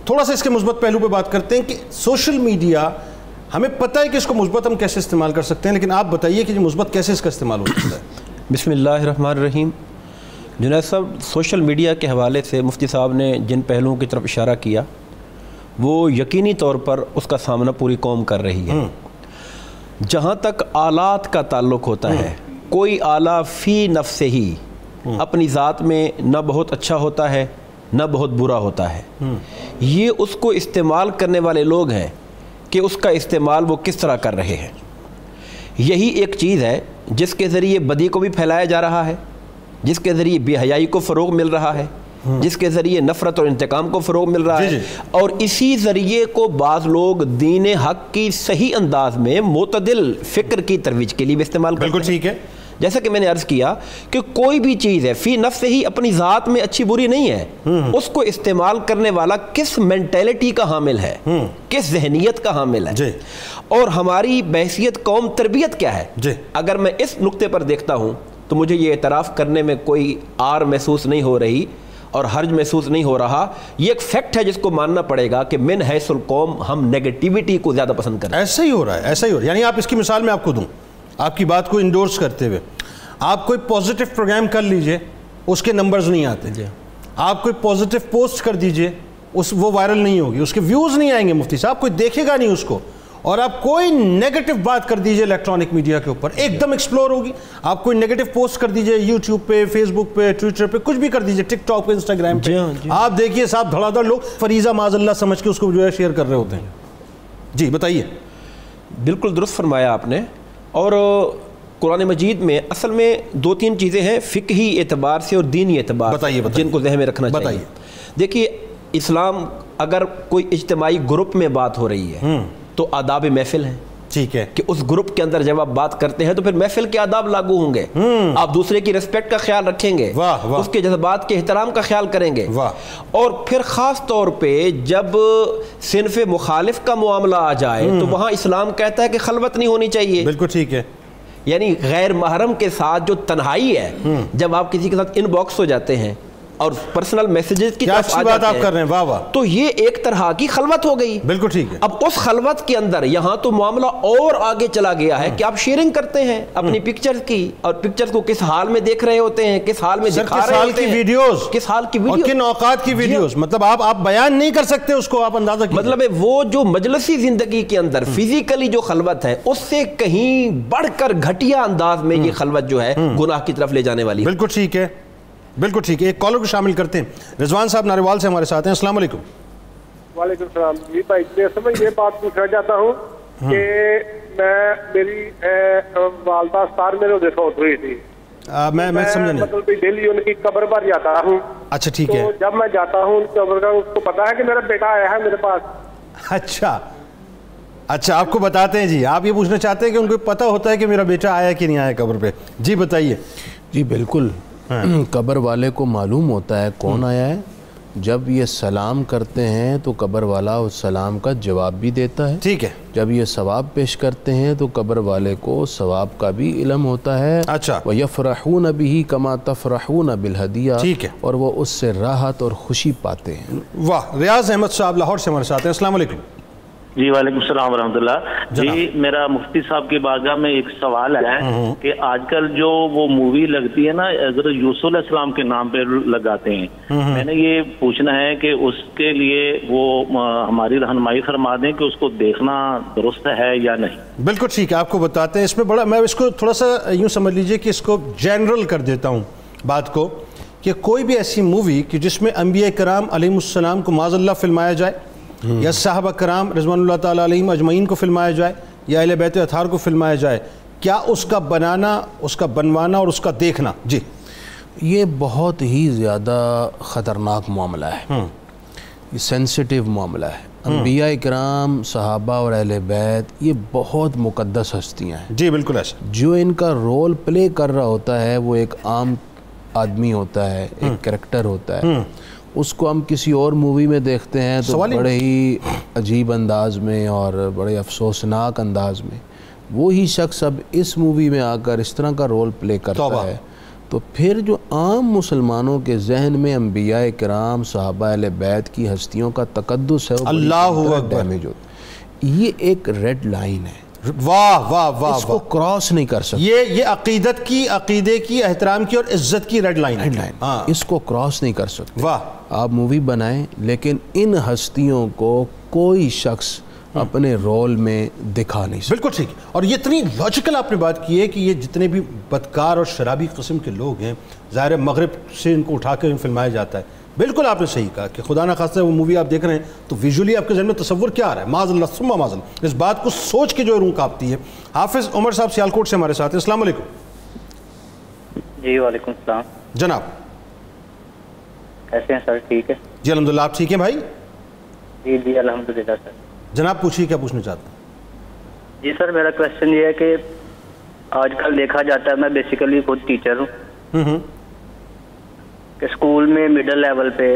[SPEAKER 2] تھوڑا سا اس کے مثبت پہلو پہ بات کرتے ہیں کہ سوشل میڈیا ہمیں پتہ ہے کہ اس کو مثبت ہم کیسے استعمال کر سکتے ہیں، لیکن آپ بتائیے کہ مثبت کیسے اس کا استعمال ہو سکتا ہے۔
[SPEAKER 8] بسم اللہ الرحمن الرحیم۔ جنید صاحب، سوشل میڈیا کے حوالے سے مفتی صاحب نے جن پہلوؤں کی طرف اشارہ کیا وہ یقینی طور پر اس کا سامنا پوری قوم کر رہی ہے۔ جہاں تک آلات کا تعلق ہوتا ہے، کوئی آلہ فی نفس ہی اپنی ذات میں نہ بہت اچھا ہوتا ہے نہ بہت برا ہوتا ہے. یہ اس کو استعمال کرنے والے لوگ ہیں کہ اس کا استعمال وہ کس طرح کر رہے ہیں. یہی ایک چیز ہے جس کے ذریعے بدی کو بھی پھیلایا جا رہا ہے, جس کے ذریعے بے حیائی کو فروغ مل رہا ہے, جس کے ذریعے نفرت اور انتقام کو فروغ مل رہا ہے, اور اسی ذریعے کو بعض لوگ دین حق کی صحیح انداز میں معتدل فکر کی ترویج کے لیے بھی استعمال کرتے ہیں.
[SPEAKER 2] بالکل ٹھیک ہے.
[SPEAKER 8] جیسا کہ میں نے عرض کیا کہ کوئی بھی چیز ہے فی نفس ہی اپنی ذات میں اچھی بری نہیں ہے, اس کو استعمال کرنے والا کس مینٹیلٹی کا حامل ہے, کس ذہنیت کا حامل ہے, اور ہماری بحثیت قوم تربیت کیا ہے. اگر میں اس نقطے پر دیکھتا ہوں تو مجھے یہ اعتراف کرنے میں کوئی آر محسوس نہیں ہو رہی اور حرج محسوس نہیں ہو رہا. یہ ایک فیکٹ ہے جس کو ماننا پڑے گا کہ من حیث القوم ہم نیگیٹیوٹی کو زیادہ پسند کرتے ہیں.
[SPEAKER 2] ایسا ہی ہو رہا ہے, ایسا ہی ہو رہا ہے. یعنی آپ اس کی مثال میں آپ کو دوں, آپ کی بات کو انڈورس کرتے ہوئے, آپ کوئی پازیٹیو پروگرام کر لیجئے, اس کے نمبرز نہیں آتے. آپ کوئی پازیٹیو پوسٹ کر دیجئے, وہ وائرل نہیں ہوگی, اس کے ویوز نہیں آئیں گے مفتی صاحب, کوئی دیکھے گا نہیں اس کو. اور آپ کوئی نیگیٹو بات کر دیجئے الیکٹرانک میڈیا کے اوپر, ایک دم ایکسپلور ہوگی. آپ کوئی نیگیٹو پوسٹ کر دیجئے یوٹیوب پہ, فیس بک پہ, ٹویٹر پہ, کچھ بھی کر دیجئے, ٹک ٹاک پہ, انسٹاگرام پہ, آپ دیکھیے صاحب دھڑا دھڑ لوگ فریضہ معاذ اللہ سمجھ کے اس کو جو ہے شیئر کر رہے ہوتے ہیں. جی بتائیے.
[SPEAKER 8] بالکل درست فرمایا آپ نے. اور قرآن مجید میں اصل میں دو تین چیزیں ہیں فقہی اعتبار سے اور دینی اعتبار سے جن کو ذہن میں رکھنا چاہیے. دیکھیے اسلام اگر کوئی اجتماعی گروپ میں بات ہو رہی ہے تو آداب محفل ہیں,
[SPEAKER 2] ٹھیک ہے,
[SPEAKER 8] کہ اس گروپ کے اندر جب آپ بات کرتے ہیں تو پھر محفل کے آداب لاگو ہوں گے. آپ دوسرے کی ریسپیکٹ کا خیال رکھیں گے, اس کے جذبات کے احترام کا خیال کریں گے. اور پھر خاص طور پہ جب صنف مخالف کا معاملہ آ جائے تو وہاں اسلام کہتا ہے کہ خلوت نہیں ہونی چاہیے.
[SPEAKER 2] بالکل ٹھیک ہے.
[SPEAKER 8] یعنی غیر محرم کے ساتھ جو تنہائی ہے, جب آپ کسی کے ساتھ ان باکس ہو جاتے ہیں اور پرسنل میسیجز کی طرف آ جاتے ہیں,
[SPEAKER 2] کر رہے ہیں, واہ واہ,
[SPEAKER 8] تو یہ ایک طرح کی خلوت ہو گئی.
[SPEAKER 2] بالکل ٹھیک ہے.
[SPEAKER 8] اب اس خلوت کے اندر یہاں تو معاملہ اور آگے چلا گیا ہے کہ آپ شیئرنگ کرتے ہیں اپنی پکچرز کی, اور پکچرز کو کس حال میں دیکھ رہے ہوتے ہیں, کس حال میں دکھا رہے ہوتے ہیں,
[SPEAKER 2] ویڈیوز,
[SPEAKER 8] کس حال کی ویڈیوز,
[SPEAKER 2] کن اوقات کی ویڈیوز. مطلب آپ بیان نہیں کر سکتے اس کو, آپ اندازہ کیجئے.
[SPEAKER 8] مطلب وہ جو مجلسی زندگی کے اندر فزیکلی جو خلوت ہے اس سے کہیں بڑھ کر گھٹیا انداز میں یہ خلوت جو ہے گناہ کی طرف لے جانے والی ہے.
[SPEAKER 2] بالکل ٹھیک ہے, بالکل ٹھیک ہے. ایک کالر کو شامل کرتے ہیں. رضوان صاحب ناروال سے ہمارے ساتھ ہیں. السلام علیکم.
[SPEAKER 9] وعلیکم السلام. جی بھائی میں یہ بات پوچھنا چاہتا ہوں کہ میری والدہ ستار میں روزے فوت ہوئی تھی.
[SPEAKER 2] میں سمجھا نہیں.
[SPEAKER 9] مطلب ڈیلی ان کی قبر پر جاتا ہوں.
[SPEAKER 2] اچھا ٹھیک ہے.
[SPEAKER 9] تو جب میں جاتا ہوں قبر کا, اس کو پتا ہے کہ میرا بیٹا آیا ہے میرے پاس.
[SPEAKER 2] اچھا آپ کو بتاتے ہیں. جی آپ یہ پوچھنا چاہتے ہیں کہ ان کو پتہ ہوتا ہے کہ میرا بیٹا آیا کہ نہیں آیا قبر پہ. جی بتائیے.
[SPEAKER 3] جی بالکل, قبر والے کو معلوم ہوتا ہے کون آیا ہے. جب یہ سلام کرتے ہیں تو قبر والا اس سلام کا جواب بھی دیتا ہے.
[SPEAKER 2] ٹھیک ہے.
[SPEAKER 3] جب یہ ثواب پیش کرتے ہیں تو قبر والے کو ثواب کا بھی علم ہوتا ہے.
[SPEAKER 2] اچھا.
[SPEAKER 3] وَيَفْرَحُونَ بِهِ كَمَا تَفْرَحُونَ بِالْهَدِيَّةِ.
[SPEAKER 2] ٹھیک ہے.
[SPEAKER 3] اور وہ اس سے راحت اور خوشی پاتے ہیں.
[SPEAKER 2] واہ. ریاض احمد صاحب لاہور سے ہمارے ساتھ ہیں. السلام علیکم.
[SPEAKER 10] جی وعلیکم السلام ورحمۃ اللہ. جی میرا مفتی صاحب کی بارگاہ میں ایک سوال ہے کہ آج کل جو وہ مووی لگتی ہے نا حضرت یوسف علیہ السلام کے نام پہ لگاتے ہیں, میں نے یہ پوچھنا ہے کہ اس کے لیے وہ ہماری رہنمائی فرما دیں کہ اس کو دیکھنا درست ہے یا نہیں. بالکل
[SPEAKER 2] ٹھیک ہے, آپ کو بتاتے ہیں. اس میں بڑا میں اس کو تھوڑا سا یوں سمجھ لیجئے کہ اس کو جنرل کر دیتا ہوں بات کو, کہ کوئی بھی ایسی مووی کہ جس میں انبیاء کرام علیہ السلام کو معاذ اللہ فلمایا جائے, یا صحابہ کرام رضوان اللہ تعالیٰ علیہم اجمعین کو فلمایا جائے, یا اہل بیت اطہار کو فلمایا جائے, کیا اس کا بنانا, اس کا بنوانا اور اس کا دیکھنا جی
[SPEAKER 3] یہ بہت ہی زیادہ خطرناک معاملہ ہے, یہ سینسٹیو معاملہ ہے. انبیاء کرام, صحابہ اور اہل بیت یہ بہت مقدس ہستیاں ہیں.
[SPEAKER 2] جی بالکل ایسا.
[SPEAKER 3] جو ان کا رول پلے کر رہا ہوتا ہے وہ ایک عام آدمی ہوتا ہے, ایک کریکٹر ہوتا ہے. اس کو ہم کسی اور مووی میں دیکھتے ہیں تو بڑے ہی عجیب انداز میں اور بڑے افسوسناک انداز میں. وہی شخص اب اس مووی میں آ کر اس طرح کا رول پلے کرتا ہے, تو پھر جو عام مسلمانوں کے ذہن میں انبیاء کرام, صحابہ اہل بیت کی ہستیوں کا تقدس ہے,
[SPEAKER 2] اللہ
[SPEAKER 3] ڈیمیج ہوتا ہے. یہ ایک ریڈ لائن ہے.
[SPEAKER 2] واہ واہ واہ,
[SPEAKER 3] اس کو کراس نہیں کر سکتے.
[SPEAKER 2] یہ عقیدے کی, احترام کی اور عزت کی ریڈ لائن ہے.
[SPEAKER 3] اس کو کراس نہیں کر سکتے.
[SPEAKER 2] واہ.
[SPEAKER 3] آپ مووی بنائیں لیکن ان ہستیوں کو کوئی شخص اپنے رول میں دکھا نہیں سکتا.
[SPEAKER 2] بالکل ٹھیک. اور یہ اتنی لاجیکل آپ نے بات کی ہے کہ یہ جتنے بھی بدکار اور شرابی قسم کے لوگ ہیں, ظاہر مغرب سے ان کو اٹھا کر فلمایا جاتا ہے, بالکل آپ نے صحیح کہا کہ خدا نہ خواستہ وہ مووی آپ دیکھ رہے ہیں تو ویژولی آپ کے ذہن میں تصور کیا آ رہا ہے؟ معاذ اللہ ثم معاذ اللہ، اس بات کو سوچ کے جو روح کانپتی ہے۔ حافظ عمر صاحب سیالکوٹ سے ہمارے ساتھ ہیں، السلام علیکم۔
[SPEAKER 11] جی وعلیکم السلام
[SPEAKER 2] جناب،
[SPEAKER 11] کیسے ہیں سر؟ ٹھیک ہے
[SPEAKER 2] جی الحمدللہ، آپ ٹھیک ہیں بھائی؟
[SPEAKER 11] جی جی الحمدللہ سر۔
[SPEAKER 2] جناب پوچھیے کیا پوچھنا چاہتے ہیں؟
[SPEAKER 11] جی سر میرا کویشچن یہ ہے کہ آج کل دیکھا جاتا ہے، میں بیسیکلی خود ٹیچر ہوں، کہ اسکول میں مڈل لیول پہ،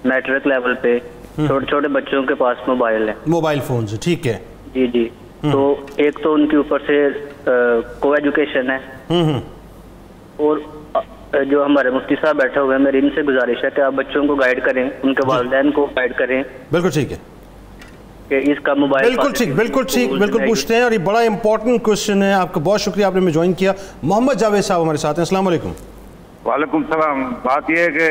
[SPEAKER 11] میٹرک لیول پہ چھوٹے چھوٹے بچوں کے پاس موبائل ہیں،
[SPEAKER 2] موبائل فونز، ٹھیک ہے
[SPEAKER 11] جی جی۔ تو ایک تو ان کے اوپر سے کو ایجوکیشن ہے، اور جو ہمارے مفتی صاحب بیٹھے ہوئے ہیں، میری ان سے گزارش ہے کہ آپ بچوں کو گائیڈ کریں، ان کے والدین کو گائیڈ کریں۔
[SPEAKER 2] بالکل ٹھیک ہے
[SPEAKER 11] کہ اس کا موبائل،
[SPEAKER 2] بالکل ٹھیک، بالکل ٹھیک، بالکل پوچھتے ہیں، اور یہ بڑا امپورٹنٹ کوشچن ہے۔ آپ کا بہت شکریہ، آپ نے جوائن کیا۔ محمد جاوید صاحب ہمارے ساتھ ہیں، السلام علیکم۔
[SPEAKER 12] وعلیکم السلام۔ بات یہ ہے کہ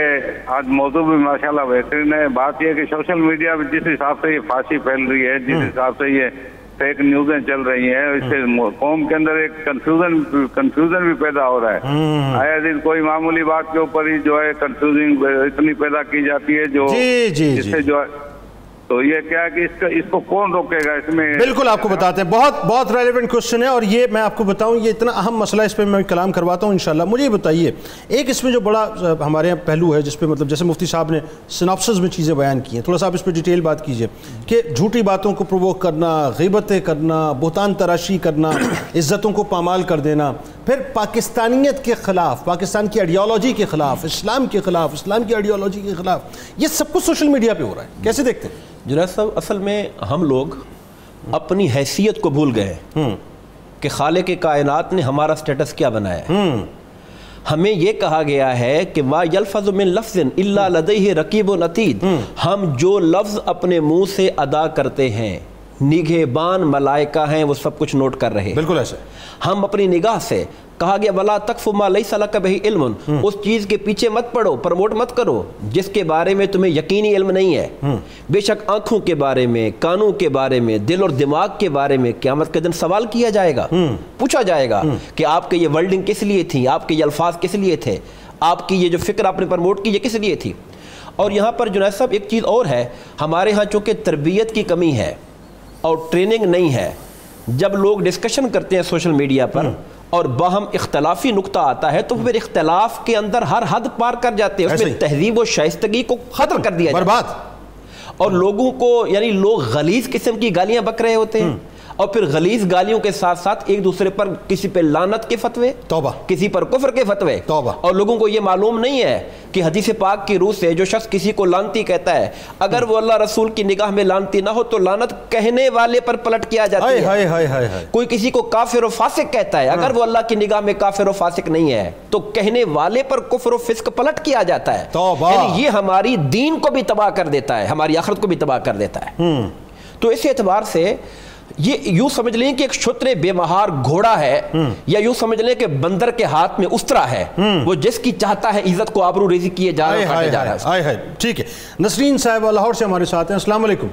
[SPEAKER 12] آج موضوع بھی ماشاءاللہ بہترین ہے۔ بات یہ ہے کہ سوشل میڈیا میں جس حساب سے یہ فحاشی پھیل رہی ہے، جس حساب سے یہ فیک نیوزیں چل رہی ہیں، اس سے قوم کے اندر ایک کنفیوژن بھی پیدا ہو رہا ہے۔ آیا دن کوئی معمولی بات کے اوپر ہی جو ہے کنفیوژنگ اتنی پیدا کی جاتی ہے جو جس سے جو ہے، تو یہ کیا ہے کہ اس کو کون روکے گا اس میں؟
[SPEAKER 2] بالکل آپ کو بتاتے ہیں، بہت ریلیونٹ کوشچن ہے، اور یہ میں آپ کو بتاؤں یہ اتنا اہم مسئلہ، اس پہ میں کلام کرواتا ہوں انشاءاللہ۔ مجھے یہ بتائیے، ایک اس میں جو بڑا ہمارے یہاں پہلو ہے جس پہ مطلب جیسے مفتی صاحب نے سناپسس میں چیزیں بیان کی ہیں، تھوڑا سا آپ اس پہ ڈیٹیل بات کیجئے کہ جھوٹی باتوں کو پرووک کرنا، غیبتیں کرنا، بہتان تراشی کرنا، عزتوں کو پامال کر دینا، پھر پاکستانیت کے خلاف، پاکستان کی آئیڈیالوجی کے خلاف، اسلام کے خلاف، اسلام کی آئیڈیالوجی کے خلاف، یہ سب کچھ سوشل میڈیا پہ ہو رہا ہے، کیسے دیکھتے ہیں؟
[SPEAKER 8] جنید صاحب، اصل میں ہم لوگ اپنی حیثیت کو بھول گئے ہیں کہ خالق کائنات نے ہمارا سٹیٹس کیا بنایا ہے۔ ہمیں یہ کہا گیا ہے کہ ما یلفظ من لفظ الا لدیہ رقیب عتید، ہم جو لفظ اپنے منہ سے ادا کرتے ہیں، نگہبان ملائکہ ہیں، وہ سب کچھ نوٹ کر رہے ہیں۔
[SPEAKER 2] بالکل ایسے
[SPEAKER 8] ہم اپنی نگاہ سے، کہا گیا وَلَا تَقْفُ مَا لَيْسَ لَكَ بِهِ عِلْمٌ، اس چیز کے پیچھے مت پڑو، پروموٹ مت کرو جس کے بارے میں تمہیں یقینی علم نہیں ہے۔ بے شک آنکھوں کے بارے میں، کانوں کے بارے میں، دل اور دماغ کے بارے میں قیامت کے دن سوال کیا جائے گا، پوچھا جائے گا کہ آپ کے یہ ورڈنگ کس لیے تھی، آپ کے یہ الفاظ کس لیے تھے، آپ کی یہ جو فکر آپ نے پروموٹ کی یہ کس لیے تھی۔ اور یہاں پر جنید صاحب ایک چیز اور ہے، ہمارے ہاں چونکہ تربیت کی کمی ہے اور ٹریننگ نہیں ہے، جب لوگ ڈسکشن کرتے ہیں سوشل میڈیا پر اور باہم اختلافی نقطہ آتا ہے تو پھر اختلاف کے اندر ہر حد پار کر جاتے ہیں، اس میں تہذیب و شائستگی کو ختم کر دیا جاتا ہے، اور لوگوں کو، یعنی لوگ غلیظ قسم کی گالیاں بک رہے ہوتے ہیں، اور پھر غلیظ گالیوں کے ساتھ ساتھ ایک دوسرے پر کسی پہ لعنت کے فتوے، توبہ، کسی پر کفر کے فتوے، توبہ، اور لوگوں کو یہ معلوم نہیں ہے کہ حدیث پاک کی روح سے جو شخص کسی کو لعنتی کہتا ہے، اگر وہ اللہ رسول کی نگاہ میں لعنتی نہ ہو تو لعنت کہنے والے پر پلٹ کیا جاتی ہے۔ کوئی کسی کو کافر و فاسق کہتا ہے، اگر وہ اللہ کی نگاہ میں کافر و فاسق نہیں ہے تو کہنے والے پر کفر و فسق پلٹ کیا جاتا ہے۔ یعنی یہ ہماری دین کو بھی تباہ کر دیتا ہے، ہماری آخرت کو بھی تباہ کر دیتا ہے۔ تو اس اعتبار سے یہ یوں سمجھ لیں کہ ایک شتر بے مہار گھوڑا ہے، یا یوں سمجھ لیں کہ بندر کے ہاتھ میں استرا ہے، وہ جس کی چاہتا ہے عزت کو آبرو ریزی کیے جا رہا ہے۔
[SPEAKER 2] ٹھیک ہے، نسرین صاحب لاہور سے ہمارے ساتھ ہیں، السلام علیکم۔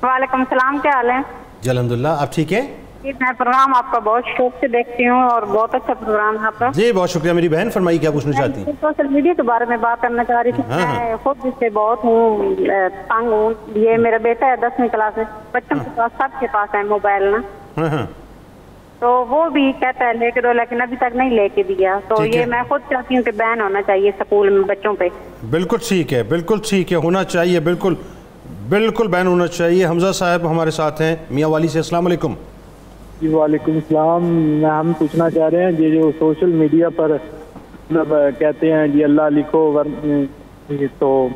[SPEAKER 13] وعلیکم السلام، کیا حال ہے؟
[SPEAKER 2] جی الحمدللہ، آپ ٹھیک ہیں؟
[SPEAKER 13] میں پروگرام آپ کا بہت شوق سے دیکھتی ہوں اور بہت اچھا پروگرام ہے آپ کا۔
[SPEAKER 2] جی بہت شکریہ میری بہن، فرمائیے کیا پوچھنا چاہتی ہیں؟
[SPEAKER 13] سوشل میڈیا کے بارے میں بات کرنا چاہ رہی تھی۔ میں خود اس سے بہت ہوں تنگ ہوں۔ یہ میرا بیٹا ہے 10ویں کلاس میں، بچوں کے پاس سب کے پاس ہے موبائل نا، تو وہ بھی کہتا ہے لے کے دو، لیکن ابھی تک نہیں لے کے دیا۔ تو یہ میں خود چاہتی ہوں کہ بین ہونا چاہیے سکول میں بچوں پہ۔
[SPEAKER 2] بالکل ٹھیک ہے، بالکل ٹھیک ہے، ہونا چاہیے، بالکل بالکل بین ہونا چاہیے۔ حمزہ صاحب ہمارے ساتھ ہیں میاں والی سے، السلام علیکم۔
[SPEAKER 14] جی وعلیکم السلام۔ ہم پوچھنا چاہ رہے ہیں یہ جو سوشل میڈیا پر مطلب کہتے ہیں جی اللہ لکھو، تو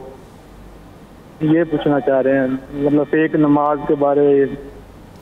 [SPEAKER 14] یہ پوچھنا چاہ رہے ہیں مطلب فیک نماز کے بارے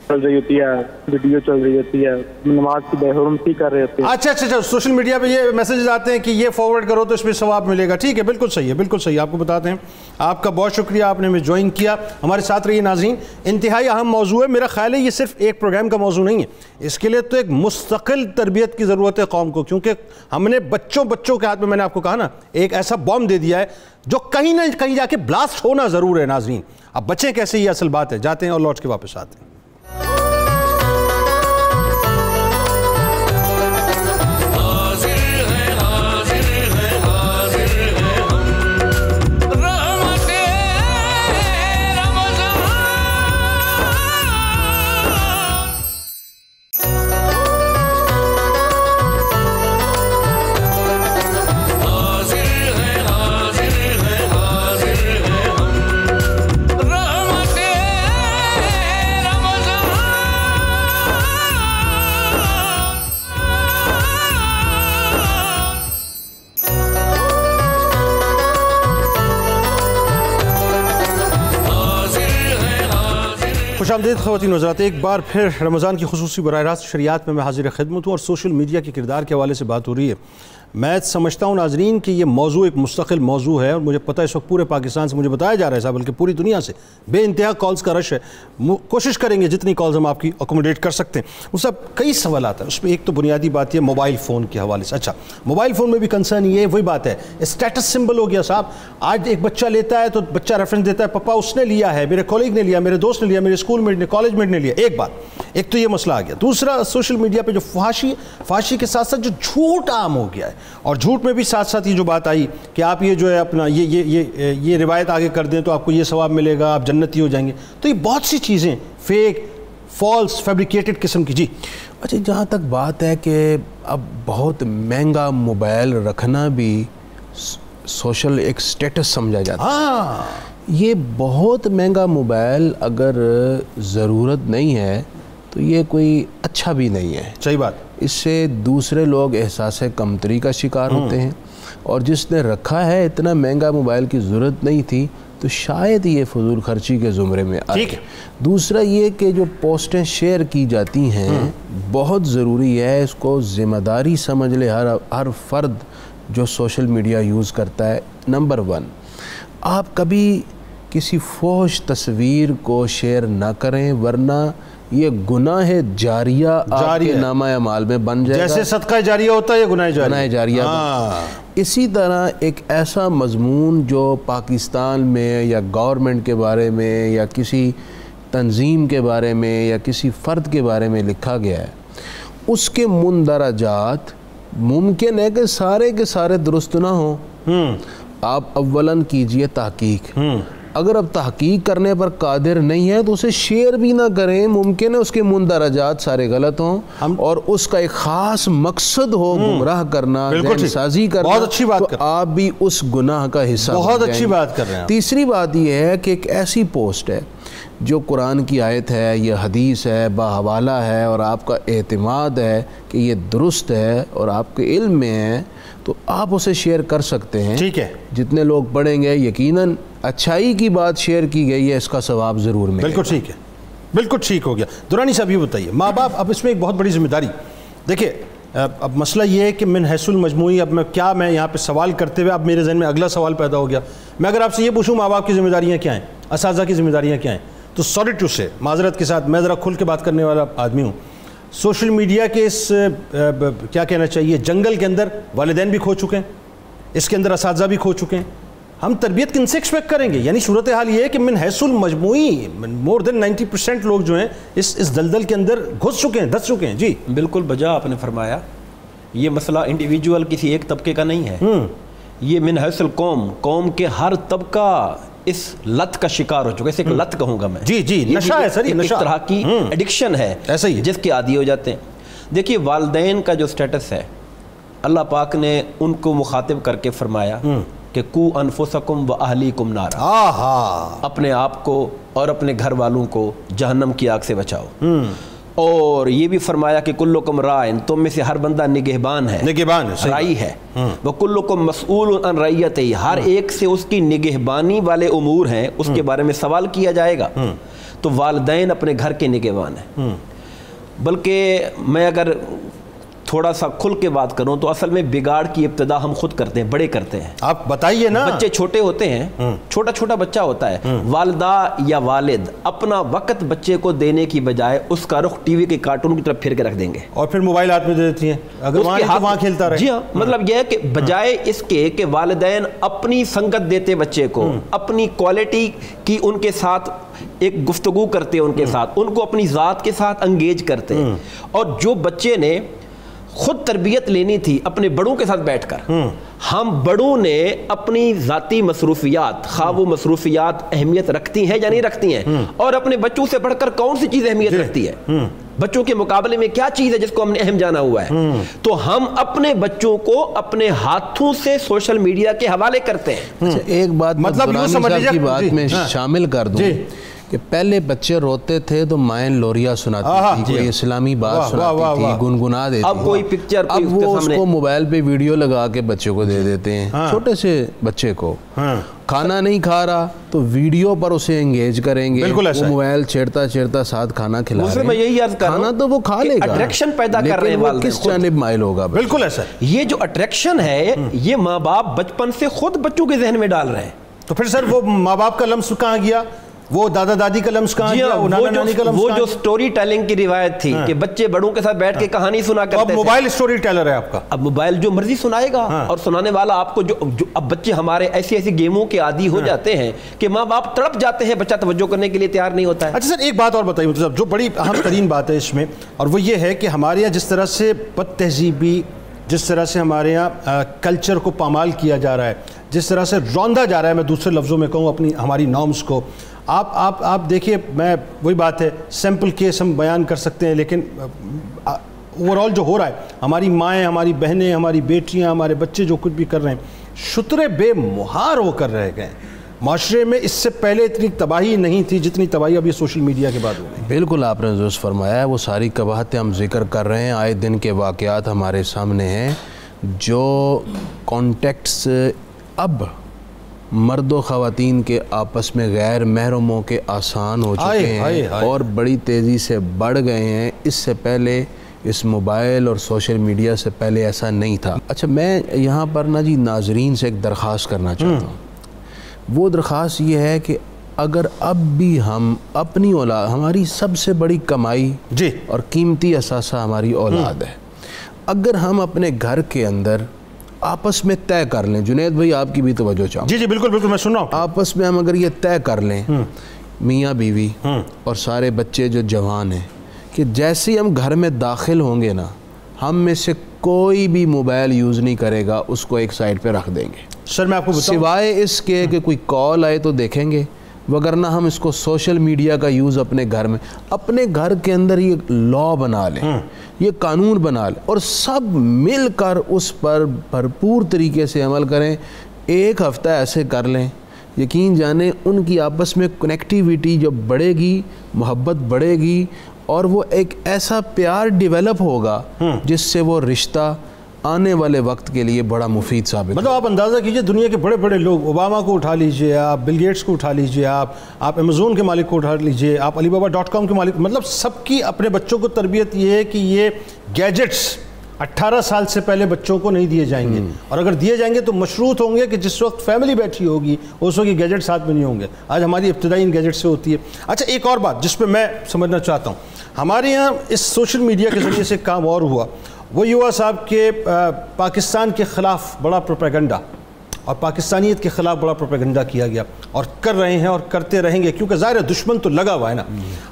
[SPEAKER 14] چل رہی ہوتی ہے، ویڈیو چل رہی ہوتی ہے، نماز کی بے حرمتی کر رہے ہوتے ہیں۔
[SPEAKER 2] اچھا سوشل میڈیا پہ یہ میسیجز آتے ہیں کہ یہ فارورڈ کرو تو اس میں ثواب ملے گا، ٹھیک ہے، بالکل صحیح ہے، بالکل صحیح، آپ کو بتاتے ہیں۔ آپ کا بہت شکریہ، آپ نے ہمیں جوائن کیا، ہمارے ساتھ رہیے ناظرین۔ انتہائی اہم موضوع ہے، میرا خیال ہے یہ صرف ایک پروگرام کا موضوع نہیں ہے، اس کے لیے تو ایک مستقل تربیت کی ضرورت ہے قوم کو، کیونکہ ہم نے بچوں کے ہاتھ میں نے آپ کو کہا نا ایک ایسا بام دے دیا ہے جو کہیں نہ کہیں جا کے بلاسٹ ہونا ضرور ہے ناظرین۔ اب بچیں کیسے، یہ اصل بات ہے۔ جاتے ہیں اور لوٹ کے واپس آتے ہیں۔
[SPEAKER 1] حاضر ہے ہم
[SPEAKER 2] خوش آمدید خواتین و حضرات، ایک بار پھر رمضان کی خصوصی براہ راست شریعت میں حاضر خدمت ہوں اور سوشل میڈیا کے کردار کے حوالے سے بات ہو رہی ہے۔ میں سمجھتا ہوں ناظرین کہ یہ موضوع ایک مستقل موضوع ہے، اور مجھے پتہ ہے اس وقت پورے پاکستان سے مجھے بتایا جا رہا ہے صاحب، بلکہ پوری دنیا سے بے انتہا کالز کا رش ہے۔ کوشش کریں گے جتنی کالز ہم آپ کی اکوموڈیٹ کر سکتے ہیں۔ وہ سب کئی سوالات ہیں، اس میں ایک تو بنیادی بات یہ موبائل فون کے حوالے سے۔ اچھا، موبائل فون میں بھی کنسرن یہ وہی بات ہے، اسٹیٹس سمبل ہو گیا صاحب۔ آج ایک بچہ لیتا ہے تو بچہ ریفرنس دیتا ہے، پپا اس نے لیا ہے، میرے کالگ نے لیا، میرے دوست نے لیا، میرے اسکول میٹ نے، کالج میٹ نے لیا۔ ایک بات، ایک تو یہ مسئلہ آ گیا۔ دوسرا، سوشل میڈیا پہ جو فحاشی کے ساتھ ساتھ جو جھوٹ عام ہو گیا ہے، اور جھوٹ میں بھی ساتھ ساتھ یہ جو بات آئی کہ آپ یہ جو ہے اپنا یہ روایت آگے کر دیں تو آپ کو یہ ثواب ملے گا، آپ جنتی ہو جائیں گے، تو یہ بہت سی چیزیں فیک، فالس، فیبریکیٹڈ قسم کی۔ جی
[SPEAKER 3] اچھا، جہاں تک بات ہے کہ اب بہت مہنگا موبائل رکھنا بھی سوشل ایک سٹیٹس سمجھا جاتا ہے۔ یہ بہت مہنگا موبائل اگر ضرورت نہیں ہے تو یہ کوئی اچھا بھی نہیں ہے۔
[SPEAKER 2] صحیح بات۔
[SPEAKER 3] اس سے دوسرے لوگ احساس کمتری کا شکار ہوتے ہیں، اور جس نے رکھا ہے اتنا مہنگا موبائل کی ضرورت نہیں تھی تو شاید یہ فضول خرچی کے زمرے میں آئے۔ دوسرا یہ کہ جو پوسٹیں شیئر کی جاتی ہیں بہت ضروری ہے، اس کو ذمہ داری سمجھ لے ہر فرد جو سوشل میڈیا یوز کرتا ہے۔ نمبر 1، آپ کبھی کسی فحش تصویر کو شیئر نہ کریں، ورنہ یہ گناہ جاریہ آپ کے نامہ اعمال میں بن جائے گا۔
[SPEAKER 2] جیسے صدقہ جاریہ ہوتا ہے یہ گناہ جاریہ۔
[SPEAKER 3] اسی طرح ایک ایسا مضمون جو پاکستان میں یا گورنمنٹ کے بارے میں یا کسی تنظیم کے بارے میں یا کسی فرد کے بارے میں لکھا گیا ہے، اس کے مندرجات ممکن ہے کہ سارے درست نہ ہوں۔ آپ اولاً کیجئے تحقیق، اگر اب تحقیق کرنے پر قادر نہیں ہے تو اسے شیئر بھی نہ کریں، ممکن ہے اس کے مندرجات سارے غلط ہوں اور اس کا ایک خاص مقصد ہو گمراہ کرنا، ذہن سازی کرنا،
[SPEAKER 2] بہت اچھی بات
[SPEAKER 3] تو آپ بھی اس گناہ کا حصہ
[SPEAKER 2] بہت اچھی بات کر رہے ہیں۔
[SPEAKER 3] تیسری بات یہ ہے کہ ایک ایسی پوسٹ ہے جو قرآن کی آیت ہے، یہ حدیث ہے، باحوالہ ہے، اور آپ کا اعتماد ہے کہ یہ درست ہے اور آپ کے علم میں ہے، تو آپ اسے شیئر کر سکتے ہیں۔
[SPEAKER 2] ٹھیک ہے،
[SPEAKER 3] جتنے لوگ پڑھیں گے یقیناً اچھائی کی بات شیئر کی گئی ہے، اس کا ثواب ضرور ملے گا۔
[SPEAKER 2] بالکل ٹھیک ہے، بالکل ٹھیک ہو گیا۔ درانی صاحب یہ بتائیے، ماں باپ اب اس میں ایک بہت بڑی ذمہ داری، دیکھیں اب مسئلہ یہ ہے کہ من حیث المجموعی، اب میں یہاں پہ سوال کرتے ہوئے اب میرے ذہن میں اگلا سوال پیدا ہو گیا۔ میں اگر آپ سے یہ پوچھوں ماں باپ کی ذمہ داریاں کیا ہیں، اساتذہ کی ذمہ داریاں کیا ہیں، تو سوری ٹو سے، معذرت کے ساتھ میں ذرا کھل کے بات کرنے والا آدمی ہوں، سوشل میڈیا کے اس کیا کہنا چاہیے جنگل کے اندر والدین بھی کھو چکے ہیں، اس کے اندر اساتذہ بھی کھو چکے ہیں۔ ہم تربیت کن سے ایکسپیکٹ کریں گے؟ یعنی صورتحال یہ ہے کہ من حیث المجموعی مور دین 90% لوگ جو ہیں اس دلدل کے اندر گھس چکے ہیں، دھس چکے ہیں۔ جی
[SPEAKER 8] بالکل بجا آپ نے فرمایا، یہ مسئلہ انڈیویجول کسی ایک طبقے کا نہیں ہے، یہ من حیث القوم، قوم کے ہر طبقہ اس لت کا شکار ہو چکا ہے۔ اسے ایک لت کہوں گا میں،
[SPEAKER 2] جی نشہ ہے سر،
[SPEAKER 8] ایک طرح کی ایڈکشن ہے جس کے عادی ہو جاتے ہیں۔ دیکھیے والدین کا جو سٹیٹس ہے، اللہ پاک نے ان کو مخاطب کر کے فرمایا کہ کو انفسکم و اہلیکم نارا، اپنے آپ کو اور اپنے گھر والوں کو جہنم کی آگ سے بچاؤ، اور یہ بھی فرمایا کہ کلکم رائن، تم میں سے ہر بندہ نگہبان ہے، رائی ہے، وکلکم مسئول عن رعیتہ، ہر ایک سے اس کی نگہبانی والے امور ہیں، اس کے بارے میں سوال کیا جائے گا۔ تو والدین اپنے گھر کے نگہبان ہیں، بلکہ میں اگر تھوڑا سا کھل کے بات کروں تو اصل میں بگاڑ کی ابتدا ہم خود کرتے ہیں، بڑے کرتے ہیں۔
[SPEAKER 2] آپ بتائیے نا،
[SPEAKER 8] بچے چھوٹے ہوتے ہیں، چھوٹا بچہ ہوتا ہے، والدہ یا والد اپنا وقت بچے کو دینے کی بجائے اس کا رخ ٹی وی کے کارٹون کی طرف پھر کے رکھ دیں گے،
[SPEAKER 2] اور پھر موبائل ہاتھ میں دے دیتی ہیں، اگر وہاں کھیلتا رہے۔
[SPEAKER 8] جی ہاں، مطلب یہ ہے کہ بجائے اس کے کہ والدین اپنی سنگت دیتے بچے کو، اپنی کوالٹی کی ان کے ساتھ ایک گفتگو کرتے ہیں، ان کے ساتھ ان کو اپنی ذات کے ساتھ انگیج کرتے ہیں، اور جو بچے نے خود تربیت لینی تھی اپنے بڑوں کے ساتھ بیٹھ کر، ہم بڑوں نے اپنی ذاتی مصروفیات، خواہ وہ مصروفیات اہمیت رکھتی ہیں یا نہیں رکھتی ہیں، اور اپنے بچوں سے بڑھ کر کون سی چیز اہمیت رکھتی ہے، بچوں کے مقابلے میں کیا چیز ہے جس کو ہم نے اہم جانا ہوا ہے، تو ہم اپنے بچوں کو اپنے ہاتھوں سے سوشل میڈیا کے حوالے کرتے ہیں۔
[SPEAKER 3] ایک بات مطلب کی بات میں شامل کر دوں کہ پہلے بچے روتے تھے تو مائیں لوریاں سناتی تھی، کوئی اسلامی بات سناتی تھی، گنگنا دیتی،
[SPEAKER 8] اب کوئی پکچر،
[SPEAKER 3] اب وہ اس کو موبائل پہ ویڈیو لگا کے بچے کو دے دیتے ہیں، چھوٹے سے بچے کو کھانا نہیں کھا رہا تو ویڈیو پر اسے انگیج کریں گے، وہ موبائل چھیڑتا ساتھ کھانا کھلا رہے ہیں،
[SPEAKER 8] میں یہی عرض کر رہا ہوں،
[SPEAKER 3] کھانا تو وہ کھا لے گا،
[SPEAKER 8] اٹریکشن پیدا کر رہے ہیں
[SPEAKER 3] لیکن وہ کس جانب مائل ہوگا؟
[SPEAKER 2] بالکل ایسا،
[SPEAKER 8] یہ جو اٹریکشن ہے یہ ماں باپ بچپن سے خود بچوں کے ذہن میں ڈال رہے ہیں.
[SPEAKER 2] تو پھر سر وہ ماں باپ کا لمس کہاں گیا، وہ دادا دادی کا لمس کہاں گیا، وہ نانا نانی کا لمس کہاں گیا؟
[SPEAKER 8] وہ جو سٹوری ٹیلنگ کی روایت تھی کہ بچے بڑوں کے ساتھ بیٹھ کے کہانی سنا کرتے تھے،
[SPEAKER 2] اب موبائل سٹوری ٹیلر ہے آپ کا،
[SPEAKER 8] اب موبائل جو مرضی سنائے گا اور سنانے والا آپ کو جو اب بچے ہمارے ایسی گیموں کے عادی ہو جاتے ہیں کہ ماں باپ تڑپ جاتے ہیں، بچہ توجہ کرنے کے لیے تیار نہیں ہوتا ہے.
[SPEAKER 2] اچھا سر ایک بات اور بتائیے مطلب صاحب، جو بڑی اہم ترین بات ہے اس میں، اور وہ یہ ہے کہ ہمارے یہاں جس طرح سے بد تہذیبی، جس طرح سے ہمارے یہاں کلچر کو پامال کیا جا رہا ہے، جس طرح سے روندا جا رہا ہے، میں دوسرے لفظوں میں کہوں اپنی ہماری نارمز کو، آپ دیکھیے، میں وہی بات ہے، سیمپل کیس ہم بیان کر سکتے ہیں، لیکن اوورآل جو ہو رہا ہے، ہماری مائیں، ہماری بہنیں، ہماری بیٹیاں، ہمارے بچے جو کچھ بھی کر رہے ہیں، شترے بے مہار ہو کر رہ گئے ہیں. معاشرے میں اس سے پہلے اتنی تباہی نہیں تھی جتنی تباہی اب یہ سوشل میڈیا کے بعد ہو گئی.
[SPEAKER 3] بالکل آپ نے درست فرمایا ہے، وہ ساری قباحتیں ہم ذکر کر رہے ہیں، آئے دن کے واقعات ہمارے سامنے ہیں، جو کانٹیکٹس اب مرد و خواتین کے آپس میں غیر محرموں کے آسان ہو چکے ہیں اور بڑی تیزی سے بڑھ گئے ہیں. اس سے پہلے اس موبائل اور سوشل میڈیا سے پہلے ایسا نہیں تھا. اچھا میں یہاں پر نا جی ناظرین سے ایک درخواست کرنا چاہتا ہوں. وہ درخواست یہ ہے کہ اگر اب بھی ہم اپنی اولاد، ہماری سب سے بڑی کمائی اور قیمتی اثاثہ ہماری اولاد ہے، اگر ہم اپنے گھر کے اندر آپس میں طے کر لیں، جنید بھائی آپ کی بھی توجہ چاہوں.
[SPEAKER 2] جی بالکل میں سن رہا ہوں.
[SPEAKER 3] آپس میں ہم اگر یہ طے کر لیں میاں بیوی اور سارے بچے جو جوان ہیں کہ جیسے ہم گھر میں داخل ہوں گے نا، ہم میں سے کوئی بھی موبائل یوز نہیں کرے گا، اس کو ایک سائڈ پہ رکھ دیں گے.
[SPEAKER 2] سر میں آپ کو بتاؤں،
[SPEAKER 3] سوائے اس کے کہ کوئی کال آئے تو دیکھیں گے، وگرنہ ہم اس کو سوشل میڈیا کا یوز اپنے گھر میں، اپنے گھر کے اندر یہ لا بنا لیں، یہ قانون بنا لیں اور سب مل کر اس پر بھرپور طریقے سے عمل کریں. ایک ہفتہ ایسے کر لیں، یقین جانیں ان کی آپس میں کنیکٹیویٹی جب بڑھے گی، محبت بڑھے گی اور وہ ایک ایسا پیار ڈیولپ ہوگا جس سے وہ رشتہ آنے والے وقت کے لیے بڑا مفید ثابت.
[SPEAKER 2] مطلب آپ اندازہ کیجئے، دنیا کے بڑے بڑے لوگ، اوباما کو اٹھا لیجئے آپ، بل گیٹس کو اٹھا لیجئے آپ امیزون کے مالک کو اٹھا لیجئے آپ، علی بابا .com کے مالک، مطلب سب کی اپنے بچوں کو تربیت یہ ہے کہ یہ گیجٹس 18 سال سے پہلے بچوں کو نہیں دیے جائیں گے، اور اگر دیے جائیں گے تو مشروط ہوں گے کہ جس وقت فیملی بیٹھی ہوگی اس وقت یہ گیجٹ ساتھ میں نہیں ہوں گے. آج ہماری ابتدائی ان گیجٹ سے ہوتی ہے. اچھا ایک اور بات جس پہ میں سمجھنا چاہتا ہوں، ہمارے یہاں اس سوشل میڈیا کے ذریعے سے کام اور ہوا، وہ یہ ہوا صاحب کہ پاکستان کے خلاف بڑا پروپیگنڈا اور پاکستانیت کے خلاف بڑا پروپیگنڈا کیا گیا، اور کر رہے ہیں اور کرتے رہیں گے، کیونکہ ظاہر دشمن تو لگا ہوا ہے نا.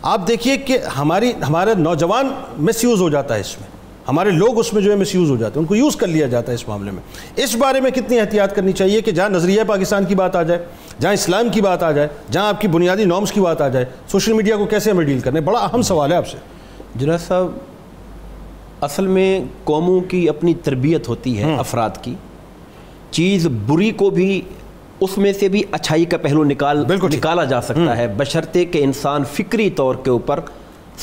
[SPEAKER 2] آپ دیکھیے کہ ہمارے نوجوان مس یوز ہو جاتا ہے اس میں، ہمارے لوگ اس میں جو ہے مس یوز ہو جاتے ہیں، ان کو یوز کر لیا جاتا ہے اس معاملے میں. اس بارے میں کتنی احتیاط کرنی چاہیے کہ جہاں نظریہ پاکستان کی بات آ جائے، جہاں اسلام کی بات آ جائے، جہاں آپ کی بنیادی نارمز کی بات آ جائے، سوشل میڈیا کو کیسے ہمیں ڈیل کرنے؟ بڑا اہم سوال ہے آپ سے.
[SPEAKER 8] جنید صاحب، اصل میں قوموں کی اپنی تربیت ہوتی ہے، افراد کی. چیز بری کو بھی اس میں سے بھی اچھائی کا پہلو نکالا جا سکتا ہے، بشرطے کہ انسان فکری طور کے اوپر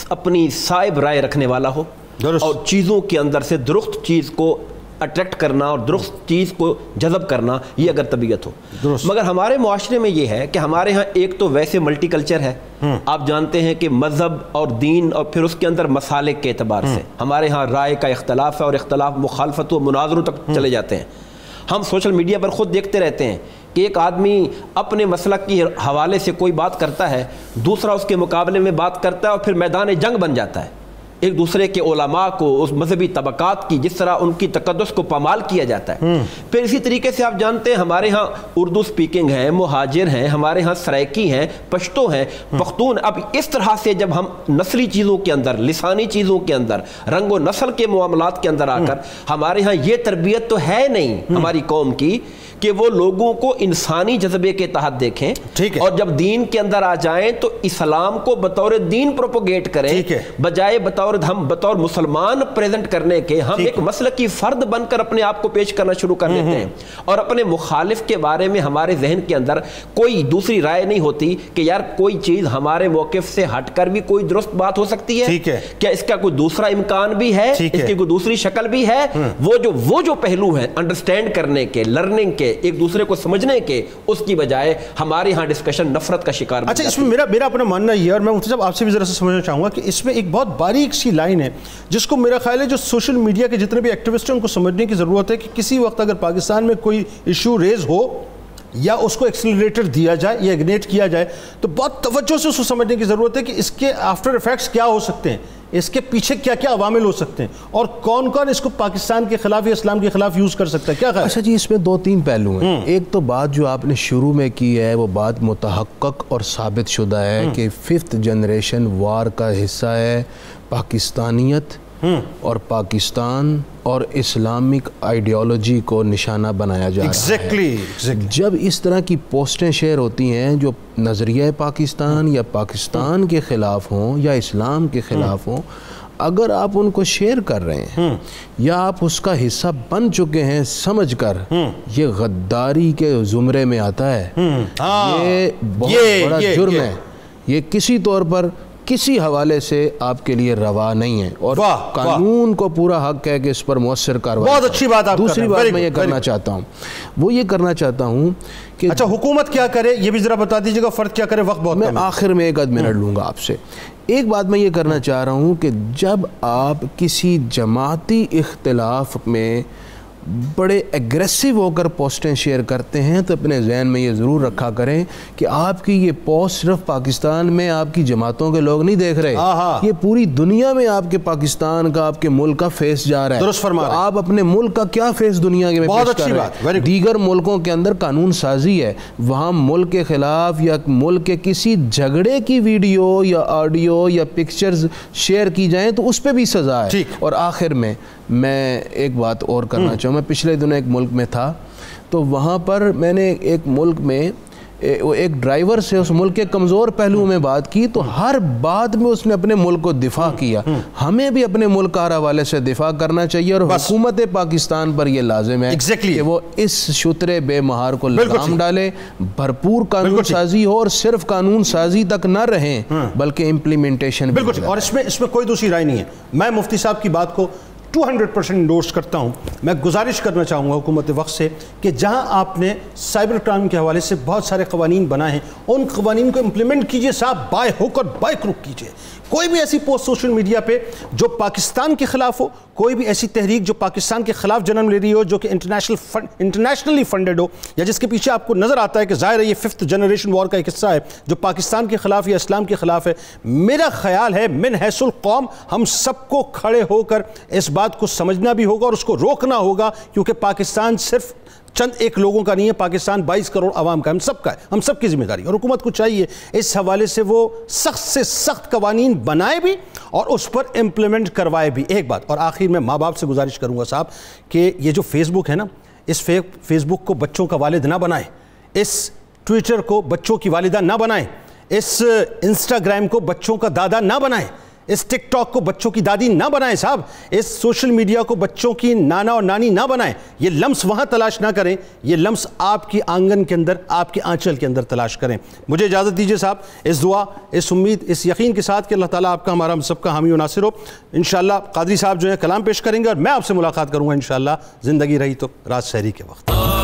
[SPEAKER 8] اپنی صائب رائے رکھنے والا ہو اور چیزوں کے اندر سے درست چیز کو اٹریکٹ کرنا اور درست چیز کو جذب کرنا، یہ اگر طبیعت ہو. مگر ہمارے معاشرے میں یہ ہے کہ ہمارے ہاں ایک تو ویسے ملٹی کلچر ہے، آپ جانتے ہیں کہ مذہب اور دین اور پھر اس کے اندر مسالک کے اعتبار سے ہمارے ہاں رائے کا اختلاف ہے، اور اختلاف مخالفت و مناظروں تک چلے جاتے ہیں. ہم سوشل میڈیا پر خود دیکھتے رہتے ہیں کہ ایک آدمی اپنے مسلک کے حوالے سے کوئی بات کرتا ہے، دوسرا اس کے مقابلے میں بات کرتا ہے اور پھر میدان جنگ بن جاتا ہے. ایک دوسرے کے علماء کو، اس مذہبی طبقات کی جس طرح ان کی تقدس کو پامال کیا جاتا ہے. پھر اسی طریقے سے آپ جانتے ہیں ہمارے ہاں اردو سپیکنگ ہیں، مہاجر ہیں، ہمارے ہاں سرائکی ہیں، پشتو ہیں، پختون. اب اس طرح سے جب ہم نسلی چیزوں کے اندر، لسانی چیزوں کے اندر، رنگ و نسل کے معاملات کے اندر آ کر ہمارے ہاں یہ تربیت تو ہے نہیں ہماری قوم کی کہ وہ لوگوں کو انسانی جذبے کے تحت دیکھیں، اور جب دین کے اندر آ جائیں تو اسلام کو بطور دین پروپوگیٹ کریں بجائے بطور بطور مسلمان پریزنٹ کرنے کے ہم ایک مسلکی فرد بن کر اپنے آپ کو پیش کرنا شروع کر دیتے ہیں، اور اپنے مخالف کے بارے میں ہمارے ذہن کے اندر کوئی دوسری رائے نہیں ہوتی کہ یار کوئی چیز ہمارے موقف سے ہٹ کر بھی کوئی درست بات ہو سکتی ہے، کیا اس کا کوئی دوسرا امکان بھی ہے، اس کی کوئی دوسری شکل بھی ہے۔ وہ جو پہلو ہیں انڈرسٹینڈ کرنے کے، لرننگ کے، ایک دوسرے کو سمجھنے کے، اس کی بجائے ہمارے ہاں ڈسکشن نفرت کا شکار بن جاتی ہے۔
[SPEAKER 2] اچھا، اس میں میرا اپنا ماننا یہ ہے، اور میں مفتی صاحب آپ سے بھی ذرا سے سمجھنا چاہوں گا کہ اس میں ایک بہت باریک سی لائن ہے جس کو میرا خیال ہے جو سوشل میڈیا کے جتنے بھی ایکٹیوسٹ ہیں ان کو سمجھنے کی ضرورت ہے کہ کسی وقت اگر پاکستان میں کوئی ایشو ریز ہو یا اس کو ایکسیلریٹر دیا جائے یا اگنیٹ کیا جائے تو بہت توجہ سے اس کو سمجھنے کی ضرورت ہے کہ اس کے آفٹر ایفیکٹس کیا ہو سکتے ہیں، اس کے پیچھے کیا کیا عوامل ہو سکتے ہیں، اور کون کون اس کو پاکستان کے خلاف یا اسلام کے خلاف یوز کر سکتا ہے۔ کیا خیال؟
[SPEAKER 3] اچھا جی، اس میں 2-3 پہلو ہیں۔ ایک تو بات جو آپ نے شروع میں کی ہے وہ بات متحقق اور ثابت شدہ ہے کہ 5th جنریشن وار کا حصہ ہے پاکستانیت اور پاکستان اور اسلامک آئیڈیالوجی کو نشانہ بنایا جا رہا ہے۔ جب اس طرح کی پوسٹیں شیئر ہوتی ہیں جو نظریہ پاکستان یا پاکستان کے خلاف ہوں یا اسلام کے خلاف ہوں، اگر آپ ان کو شیئر کر رہے ہیں یا آپ اس کا حصہ بن چکے ہیں سمجھ کر، یہ غداری کے زمرے میں آتا ہے، یہ بہت بڑا جرم ہے، یہ کسی طور پر کسی حوالے سے آپ کے لیے روا نہیں ہے، اور قانون کو پورا حق ہے کہ اس پر مؤثر کارروائی۔
[SPEAKER 2] بہت اچھی بات آپ
[SPEAKER 3] دوسری بات میں یہ کرنا چاہتا ہوں، وہ یہ کرنا چاہتا ہوں کہ
[SPEAKER 2] اچھا حکومت کیا کرے یہ بھی ذرا بتا دیجیے گا، فرد کیا کرے، وقت بہت
[SPEAKER 3] میں آخر میں 1 منٹ لوں گا آپ سے۔ ایک بات میں یہ کرنا چاہ رہا ہوں کہ جب آپ کسی جماعتی اختلاف میں بڑے ایگریسو ہو کر پوسٹیں شیئر کرتے ہیں تو اپنے ذہن میں یہ ضرور رکھا کریں کہ آپ کی یہ پوسٹ صرف پاکستان میں آپ کی جماعتوں کے لوگ نہیں دیکھ رہے، یہ پوری دنیا میں آپ کے پاکستان کا، آپ کے ملک کا فیس جا رہا ہے۔
[SPEAKER 2] درست فرما رہے ہیں۔
[SPEAKER 3] آپ اپنے ملک کا کیا فیس دنیا میں پیش کر رہے ہیں؟ دیگر ملکوں کے اندر قانون سازی ہے، وہاں ملک کے خلاف یا ملک کے کسی جھگڑے کی ویڈیو یا آڈیو یا پکچرز شیئر کی جائیں تو اس پہ بھی سزا ہے۔ اور آخر میں ایک بات اور کرنا چاہوں، میں پچھلے دنوں ایک ملک میں تھا تو وہاں پر میں نے ایک ملک میں ایک ڈرائیور سے اس ملک کے کمزور پہلو میں بات کی تو ہر بات میں اس نے اپنے ملک کو دفاع کیا۔ ہمیں بھی اپنے ملک کا ہر حوالے سے دفاع کرنا چاہیے، اور حکومت پاکستان پر یہ لازم ہے کہ وہ اس شترے بے مہار کو لگام ڈالے، بھرپور قانون سازی ہو، اور صرف قانون سازی تک نہ رہیں بلکہ امپلیمنٹیشن بھی۔
[SPEAKER 2] بالکل، اور اس میں کوئی دوسری رائے نہیں ہے۔ میں مفتی صاحب کی بات کو 200% انڈورس کرتا ہوں۔ میں گزارش کرنا چاہوں گا حکومت وقت سے کہ جہاں آپ نے سائبر کرائم کے حوالے سے بہت سارے قوانین بنائے ہیں ان قوانین کو امپلیمنٹ کیجئے صاحب، بائی ہک اور بائی کروک کیجئے۔ کوئی بھی ایسی پوسٹ سوشل میڈیا پہ جو پاکستان کے خلاف ہو، کوئی بھی ایسی تحریک جو پاکستان کے خلاف جنم لے رہی ہو، جو کہ انٹرنیشنلی فنڈڈ ہو، یا جس کے پیچھے آپ کو نظر آتا ہے کہ ظاہر ہے یہ 5th جنریشن وار کا ایک حصہ ہے جو پاکستان کے خلاف یا اسلام کے خلاف ہے، میرا خیال ہے من حیث القوم ہم سب کو کھڑے ہو کر اس بات کو سمجھنا بھی ہوگا اور اس کو روکنا ہوگا، کیونکہ پاکستان صرف چند ایک لوگوں کا نہیں ہے، پاکستان 22 کروڑ عوام کا، ہم سب کا ہے، ہم سب کی ذمہ داری، اور حکومت کو چاہیے اس حوالے سے وہ سخت سے سخت قوانین بنائے بھی اور اس پر امپلیمنٹ کروائے بھی۔ ایک بات اور آخر میں ماں باپ سے گزارش کروں گا صاحب کہ یہ جو فیس بک ہے نا، اس فیس بک کو بچوں کا والد نہ بنائیں، اس ٹویٹر کو بچوں کی والدہ نہ بنائیں، اس انسٹاگرام کو بچوں کا دادا نہ بنائیں، اس ٹک ٹاک کو بچوں کی دادی نہ بنائیں صاحب، اس سوشل میڈیا کو بچوں کی نانا اور نانی نہ بنائیں۔ یہ لمس وہاں تلاش نہ کریں، یہ لمس آپ کی آنگن کے اندر، آپ کے آنچل کے اندر تلاش کریں۔ مجھے اجازت دیجیے صاحب، اس دعا، اس امید، اس یقین کے ساتھ کہ اللہ تعالیٰ آپ کا، ہمارا، ہم سب کا حامی و ناصر ہو۔ انشاءاللہ قادری صاحب جو ہے کلام پیش کریں گے اور میں آپ سے ملاقات کروں گا انشاءاللہ، زندگی رہی تو رات سحری کے وقت۔